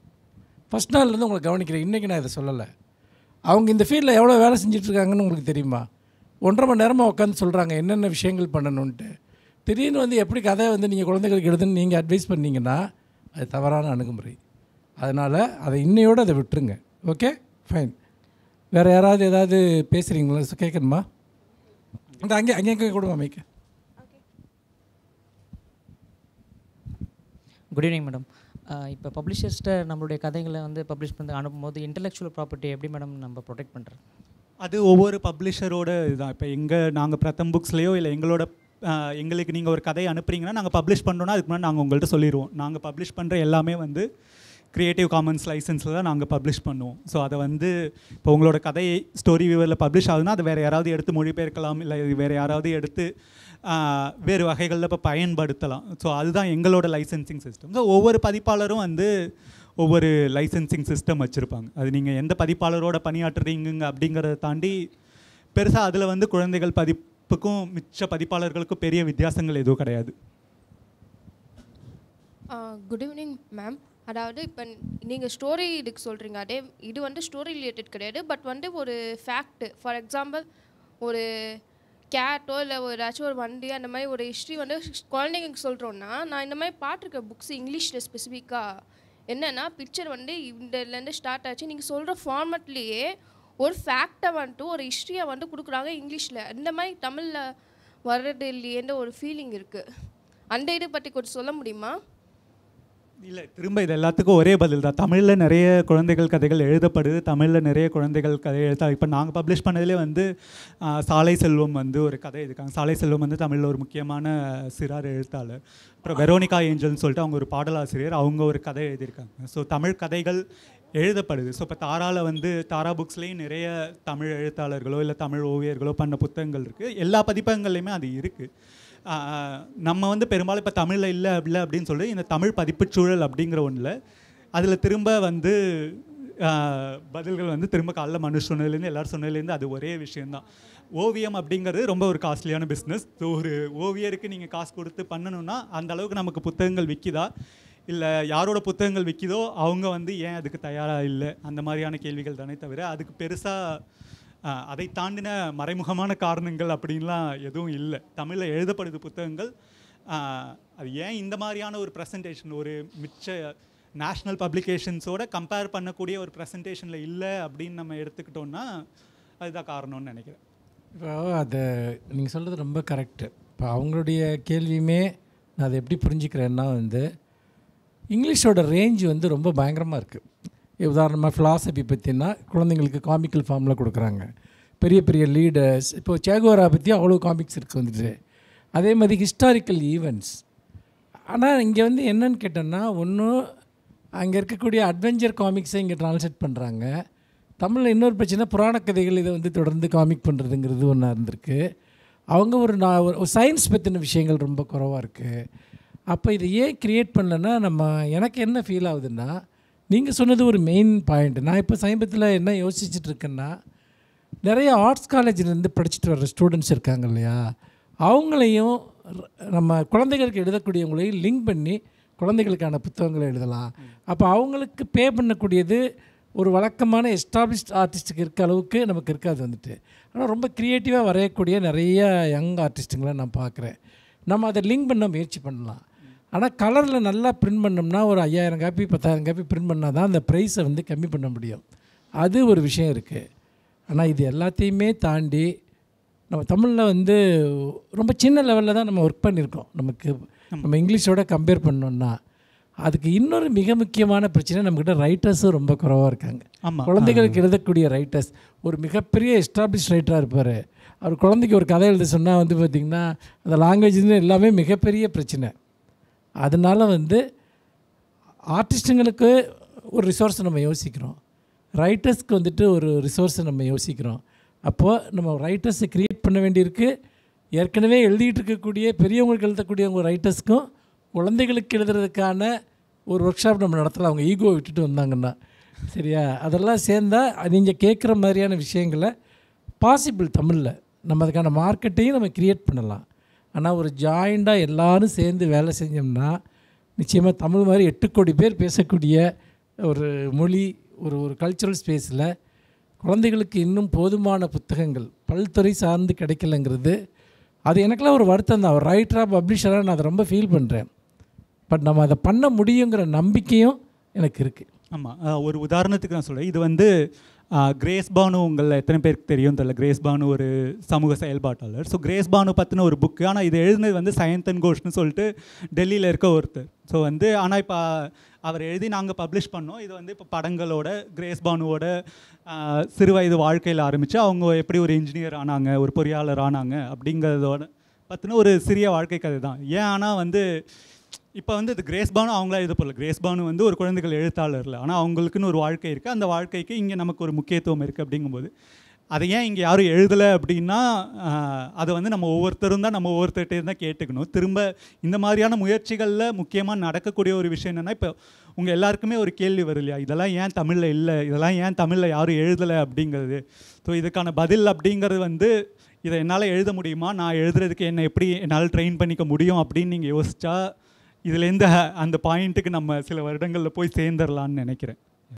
ஃபஸ்ட் நாள்லேருந்து உங்களை கவனிக்கிறேன். இன்றைக்கி நான் இதை சொல்லலை. அவங்க இந்த ஃபீல்டில் எவ்வளோ வேலை செஞ்சிட்ருக்காங்கன்னு உங்களுக்கு தெரியுமா? 1.5 மணி நேரமாக உட்காந்து சொல்கிறாங்க என்னென்ன விஷயங்கள் பண்ணணுன்ட்டு. திடீர்னு வந்து எப்படி கதை வந்து நீங்கள் குழந்தைகளுக்கு எழுதுன்னு நீங்கள் அட்வைஸ் பண்ணிங்கன்னா அது தவறான அணுகுமுறை. அதனால் அதை இன்னையோடு அதை விட்டுருங்க. Okay, fine. வேறு யாராவது ஏதாவது பேசுகிறீங்களா? கேட்கணுமா? இந்த அங்கே கொடுமா மைக்க. Good evening madam. இப்போ பப்ளிஷர்ஸ்ட்டை நம்மளுடைய கதைகளை வந்து பப்ளிஷ் பண்ணி அனுப்பும்போது இன்டெலெக்சுவல் ப்ராப்பர்ட்டி எப்படி மேடம் நம்ம ப்ரொடெக்ட் பண்ணுறோம்? அது ஒவ்வொரு பப்ளிஷரோட இதுதான். இப்போ நாங்கள் பிரதம் புக்ஸ்லேயோ இல்லை எங்களோட எங்களுக்கு நீங்கள் ஒரு கதையை அனுப்புறீங்கன்னா நாங்கள் பப்ளிஷ் பண்ணுறோன்னா அதுக்கு முன்னாடி நாங்கள் உங்கள்கிட்ட சொல்லிடுவோம். நாங்கள் பப்ளிஷ் பண்ணுற எல்லாமே வந்து க்ரியேட்டிவ் காமன்ஸ் லைசன்ஸில் தான் நாங்கள் பப்ளிஷ் பண்ணுவோம். ஸோ அதை வந்து இப்போ உங்களோட கதை ஸ்டோரி வியூவரில் பப்ளிஷ் ஆகுதுன்னா அது வேறு யாராவது எடுத்து மொழிபெயர்க்கலாம், இல்லை வேறு யாராவது எடுத்து வேறு வகைகளில் இப்போ பயன்படுத்தலாம். ஸோ அதுதான் எங்களோட லைசன்சிங் சிஸ்டம். ஸோ ஒவ்வொரு பதிப்பாளரும் வந்து ஒவ்வொரு லைசன்சிங் சிஸ்டம் வச்சுருப்பாங்க. அது நீங்கள் எந்த பதிப்பாளரோட பணியாற்றுறீங்க அப்படிங்கிறத தாண்டி பெருசாக அதில் வந்து குழந்தைகள் பதிப்புக்கும் மிச்ச பதிப்பாளர்களுக்கும் பெரிய வித்தியாசங்கள் எதுவும் கிடையாது. Good evening ma'am. அதாவது இப்போ நீங்கள் ஸ்டோரி இதுக்கு சொல்கிறீங்க, அதே இது வந்து ஸ்டோரி ரிலேட்டட் கிடையாது, பட் வந்து ஒரு ஃபேக்ட்டு. ஃபார் எக்ஸாம்பிள் ஒரு கேட்டோ இல்லை ஒரு ஏதாச்சும் ஒரு வண்டி அந்த மாதிரி ஒரு ஹிஸ்ட்ரி வந்து குழந்தைங்களுக்கு சொல்கிறோன்னா, நான் இந்த மாதிரி பார்த்துருக்க புக்ஸ் இங்கிலீஷில் ஸ்பெசிஃபிக்காக என்னென்னா பிக்சர் வந்து இந்தலேருந்து ஸ்டார்ட் ஆச்சு, நீங்கள் சொல்கிற ஃபார்மேட்லேயே ஒரு ஃபேக்டை வந்துட்டு ஒரு ஹிஸ்ட்ரியை வந்து கொடுக்குறாங்க இங்கிலீஷில். இந்த மாதிரி தமிழில் வர்றது இல்லையேன்ற ஒரு ஃபீலிங் இருக்குது. அந்த இதை பற்றி கொஞ்சம் சொல்ல முடியுமா? இல்லை, திரும்ப இது எல்லாத்துக்கும் ஒரே பதில் தான். தமிழில் நிறைய குழந்தைகள் கதைகள் எழுதப்படுது, தமிழில் நிறைய குழந்தைகள் கதை இப்போ நாங்கள் பப்ளிஷ் பண்ணதிலே வந்து சாலை செல்வம் வந்து ஒரு கதை எழுதிருக்காங்க. சாலை செல்வம் வந்து தமிழில் ஒரு முக்கியமான சிறார் எழுத்தாளர். அப்புறம் வெரோனிகா ஏஞ்சல்னு சொல்லிட்டு அவங்க ஒரு பாடலாசிரியர், அவங்க ஒரு கதை எழுதியிருக்காங்க. ஸோ தமிழ் கதைகள் எழுதப்படுது. ஸோ இப்போ தாராவில் வந்து தாரா புக்ஸ்லேயும் நிறைய தமிழ் எழுத்தாளர்களோ இல்லை தமிழ் ஓவியர்களோ பண்ண புத்தகங்கள் இருக்குது. எல்லா பதிப்பகங்கள்லையுமே அது இருக்குது. நம்ம வந்து பெரும்பாலும் இப்போ தமிழில் இல்லை அப்படின்னு சொல்லி இந்த தமிழ் பதிப்புச்சூழல் அப்படிங்கிற ஒன்றில் அதில் திரும்ப வந்து பதில்கள் வந்து திரும்ப காலைல மனுஷ் சொன்னதுலேருந்து எல்லோரும் சொன்னதுலேருந்து அது ஒரே விஷயந்தான். ஓவியம் அப்படிங்கிறது ரொம்ப ஒரு காஸ்ட்லியான பிஸ்னஸ். ஸோ ஒரு ஓவியருக்கு நீங்கள் காசு கொடுத்து பண்ணணுன்னா அந்த அளவுக்கு நமக்கு புத்தகங்கள் விற்கிதா, இல்லை யாரோட புத்தகங்கள் விற்கிதோ அவங்க வந்து ஏன் அதுக்கு தயாராக இல்லை, அந்த மாதிரியான கேள்விகள் தானே தவிர அதுக்கு பெருசாக அதை தாண்டின மறைமுகமான காரணங்கள் அப்படின்லாம் எதுவும் இல்லை. தமிழில் எழுதப்படுது புத்தகங்கள். அது ஏன் இந்த மாதிரியான ஒரு ப்ரெசன்டேஷன் ஒரு மிச்ச நேஷ்னல் பப்ளிகேஷன்ஸோட கம்பேர் பண்ணக்கூடிய ஒரு ப்ரெசன்டேஷனில் இல்லை அப்படின்னு நம்ம எடுத்துக்கிட்டோன்னா அதுதான் காரணம்னு நினைக்கிறேன். இப்போ அதை நீங்கள் சொல்கிறது ரொம்ப கரெக்டு. இப்போ அவங்களுடைய கேள்வியுமே நான் அதை எப்படி புரிஞ்சுக்கிறேன்னா வந்து இங்கிலீஷோட ரேஞ்சு வந்து ரொம்ப பயங்கரமாக இருக்குது. உதாரணமாக ஃபிலாசபி பற்றினா குழந்தைங்களுக்கு காமிக்கல் ஃபார்மில் கொடுக்குறாங்க. பெரிய பெரிய லீடர்ஸ், இப்போது சேகுவாரா பற்றி அவ்வளோ காமிக்ஸ் இருக்குது வந்துட்டு. அதே மாதிரி ஹிஸ்டாரிக்கல் ஈவெண்ட்ஸ். ஆனால் இங்கே வந்து என்னன்னு கேட்டோன்னா, ஒன்றும் அங்கே இருக்கக்கூடிய அட்வென்ச்சர் காமிக்ஸை இங்கே ட்ரான்ஸ்லேட் பண்ணுறாங்க. தமிழில் இன்னொரு பிரச்சனை, புராண கதைகள் இதை வந்து தொடர்ந்து காமிக் பண்ணுறதுங்கிறது ஒன்றா இருந்திருக்கு. அவங்க ஒரு சயின்ஸ் பற்றின விஷயங்கள் ரொம்ப குறைவாக இருக்குது. அப்போ இதை ஏன் க்ரியேட் பண்ணலன்னா, எனக்கு என்ன ஃபீல் ஆகுதுன்னா, நீங்கள் சொன்னது ஒரு மெயின் பாயிண்ட். நான் இப்போ சமீபத்தில் என்ன யோசிச்சுட்ருக்கேன்னா, நிறைய ஆர்ட்ஸ் காலேஜிலேருந்து படிச்சுட்டு வர்ற ஸ்டூடெண்ட்ஸ் இருக்காங்க இல்லையா, அவங்களையும் நம்ம குழந்தைகளுக்கு எழுதக்கூடியவங்களையும் லிங்க் பண்ணி குழந்தைகளுக்கான புத்தகங்களை எழுதலாம். அப்போ அவங்களுக்கு பே பண்ணக்கூடியது ஒரு வழக்கமான எஸ்டாப்ளிஷ்ட் ஆர்டிஸ்ட்டுக்கு இருக்க அளவுக்கு நமக்கு இருக்காது வந்துட்டு. ஆனால் ரொம்ப க்ரியேட்டிவாக வரையக்கூடிய நிறைய யங் ஆர்டிஸ்ட்டுங்களை நான் பார்க்குறேன். நம்ம அதை லிங்க் பண்ண முயற்சி பண்ணலாம். ஆனால் கலரில் நல்லா பிரிண்ட் பண்ணோம்னா ஒரு 5000 காப்பி 10,000 காப்பி பிரிண்ட் பண்ணால் தான் அந்த ப்ரைஸை வந்து கம்மி பண்ண முடியும். அது ஒரு விஷயம் இருக்குது. ஆனால் இது எல்லாத்தையுமே தாண்டி நம்ம தமிழில் வந்து ரொம்ப சின்ன லெவலில் தான் நம்ம ஒர்க் பண்ணியிருக்கோம். நம்ம இங்கிலீஷோட கம்பேர் பண்ணோன்னா அதுக்கு இன்னொரு மிக முக்கியமான பிரச்சனை, நம்மக்கிட்ட ரைட்டர்ஸும் ரொம்ப குறைவாக இருக்காங்க. குழந்தைகளுக்கு எழுதக்கூடிய ரைட்டர்ஸ். ஒரு மிகப்பெரிய எஸ்டாப்ளிஷ் ரைட்டராக இருப்பார், அவர் குழந்தைக்கு ஒரு கதை எழுத சொன்னால் வந்து பார்த்திங்கன்னா அந்த லாங்குவேஜ் எல்லாமே மிகப்பெரிய பிரச்சனை. அதனால் வந்து ஆர்டிஸ்ட்டுங்களுக்கு ஒரு ரிசோர்ஸை நம்ம யோசிக்கிறோம், ரைட்டர்ஸ்க்கு வந்துட்டு ஒரு ரிசோர்ஸை நம்ம யோசிக்கிறோம். அப்போது நம்ம ரைட்டர்ஸை க்ரியேட் பண்ண வேண்டியிருக்கு. ஏற்கனவே எழுதிட்டு இருக்கக்கூடிய பெரியவங்களுக்கு எழுதக்கூடிய உங்கள் ரைட்டர்ஸ்க்கும் குழந்தைகளுக்கு எழுதுறதுக்கான ஒரு ஒர்க் ஷாப் நம்ம நடத்தலாம், அவங்க ஈகோ விட்டுட்டு வந்தாங்கன்னா. சரியா? அதெல்லாம் சேர்ந்தால் நீங்கள் கேட்குற மாதிரியான விஷயங்களை பாசிபிள் தமிழில் நம்ம அதுக்கான மார்க்கெட்டையும் நம்ம க்ரியேட் பண்ணலாம். ஆனால் ஒரு ஜாயிண்டாக எல்லோரும் சேர்ந்து வேலை செஞ்சோம்னா நிச்சயமாக தமிழ் மாதிரி 8 கோடி பேர் பேசக்கூடிய ஒரு மொழி, ஒரு கல்ச்சுரல் ஸ்பேஸில் குழந்தைகளுக்கு இன்னும் போதுமான புத்தகங்கள் பல்துறை சார்ந்து கிடைக்கலங்கிறது அது எனக்கெல்லாம் ஒரு வருத்தம் தான். ஒரு ரைட்டராக பப்ளிஷராக நான் அதை ரொம்ப ஃபீல் பண்ணுறேன். பட் நம்ம அதை பண்ண முடியுங்கிற நம்பிக்கையும் எனக்கு இருக்குது. ஆமாம், ஒரு உதாரணத்துக்கு நான் சொல்கிறேன். இது வந்து கிரேஸ் பானு உங்களில் எத்தனை பேருக்கு தெரியும் தெரியல. கிரேஸ் பானு ஒரு சமூக செயல்பாட்டாளர். ஸோ கிரேஸ் பானு பற்றின ஒரு புக்கு. ஆனால் இது எழுதினது வந்து சயந்தன் கோஷ்னு சொல்லிட்டு டெல்லியில் இருக்க ஒருத்தர். ஸோ வந்து ஆனால் இப்போ அவர் எழுதி நாங்கள் பப்ளிஷ் பண்ணோம். இது வந்து இப்போ படங்களோட கிரேஸ் பானுவோட சிறு வயது வாழ்க்கையில் ஆரம்பித்து அவங்க எப்படி ஒரு இன்ஜினியர் ஆனாங்க, ஒரு பொறியாளர் ஆனாங்க அப்படிங்கிறதோட பற்றின ஒரு சிறிய வாழ்க்கை கதை தான். ஏன் ஆனால் வந்து இப்போ வந்து இது கிரேஸ் பானு அவங்களா இது போடல. கிரேஸ் பானு வந்து ஒரு குழந்தைகள் எழுத்தாளர் இல்லை, ஆனால் அவங்களுக்குன்னு ஒரு வாழ்க்கை இருக்குது. அந்த வாழ்க்கைக்கு இங்கே நமக்கு ஒரு முக்கியத்துவம் இருக்குது. அப்படிங்கும்போது அதை ஏன் இங்கே யாரும் எழுதலை அப்படின்னா அதை வந்து நம்ம ஒவ்வொருத்தரும் தான் ஒவ்வொருத்தர்கிட்டையும் தான் கேட்டுக்கணும். திரும்ப இந்த மாதிரியான முயற்சிகளில் முக்கியமாக நடக்கக்கூடிய ஒரு விஷயம் என்னென்னா, இப்போ உங்கள் எல்லாருக்குமே ஒரு கேள்வி வரும் இல்லையா, இதெல்லாம் ஏன் தமிழில் இல்லை, இதெல்லாம் ஏன் தமிழில் யாரும் எழுதலை அப்படிங்கிறது. ஸோ இதுக்கான பதில் அப்படிங்கிறது வந்து இதை என்னால் எழுத முடியுமா, நான் எழுதுறதுக்கு என்னை எப்படி என்னால் ட்ரெயின் பண்ணிக்க முடியும் அப்படின்னு நீங்கள் யோசித்தா இதுலேருந்து அந்த பாயிண்ட்டுக்கு நம்ம சில வருடங்களில் போய் சேர்ந்துடலான்னு நினைக்கிறேன்.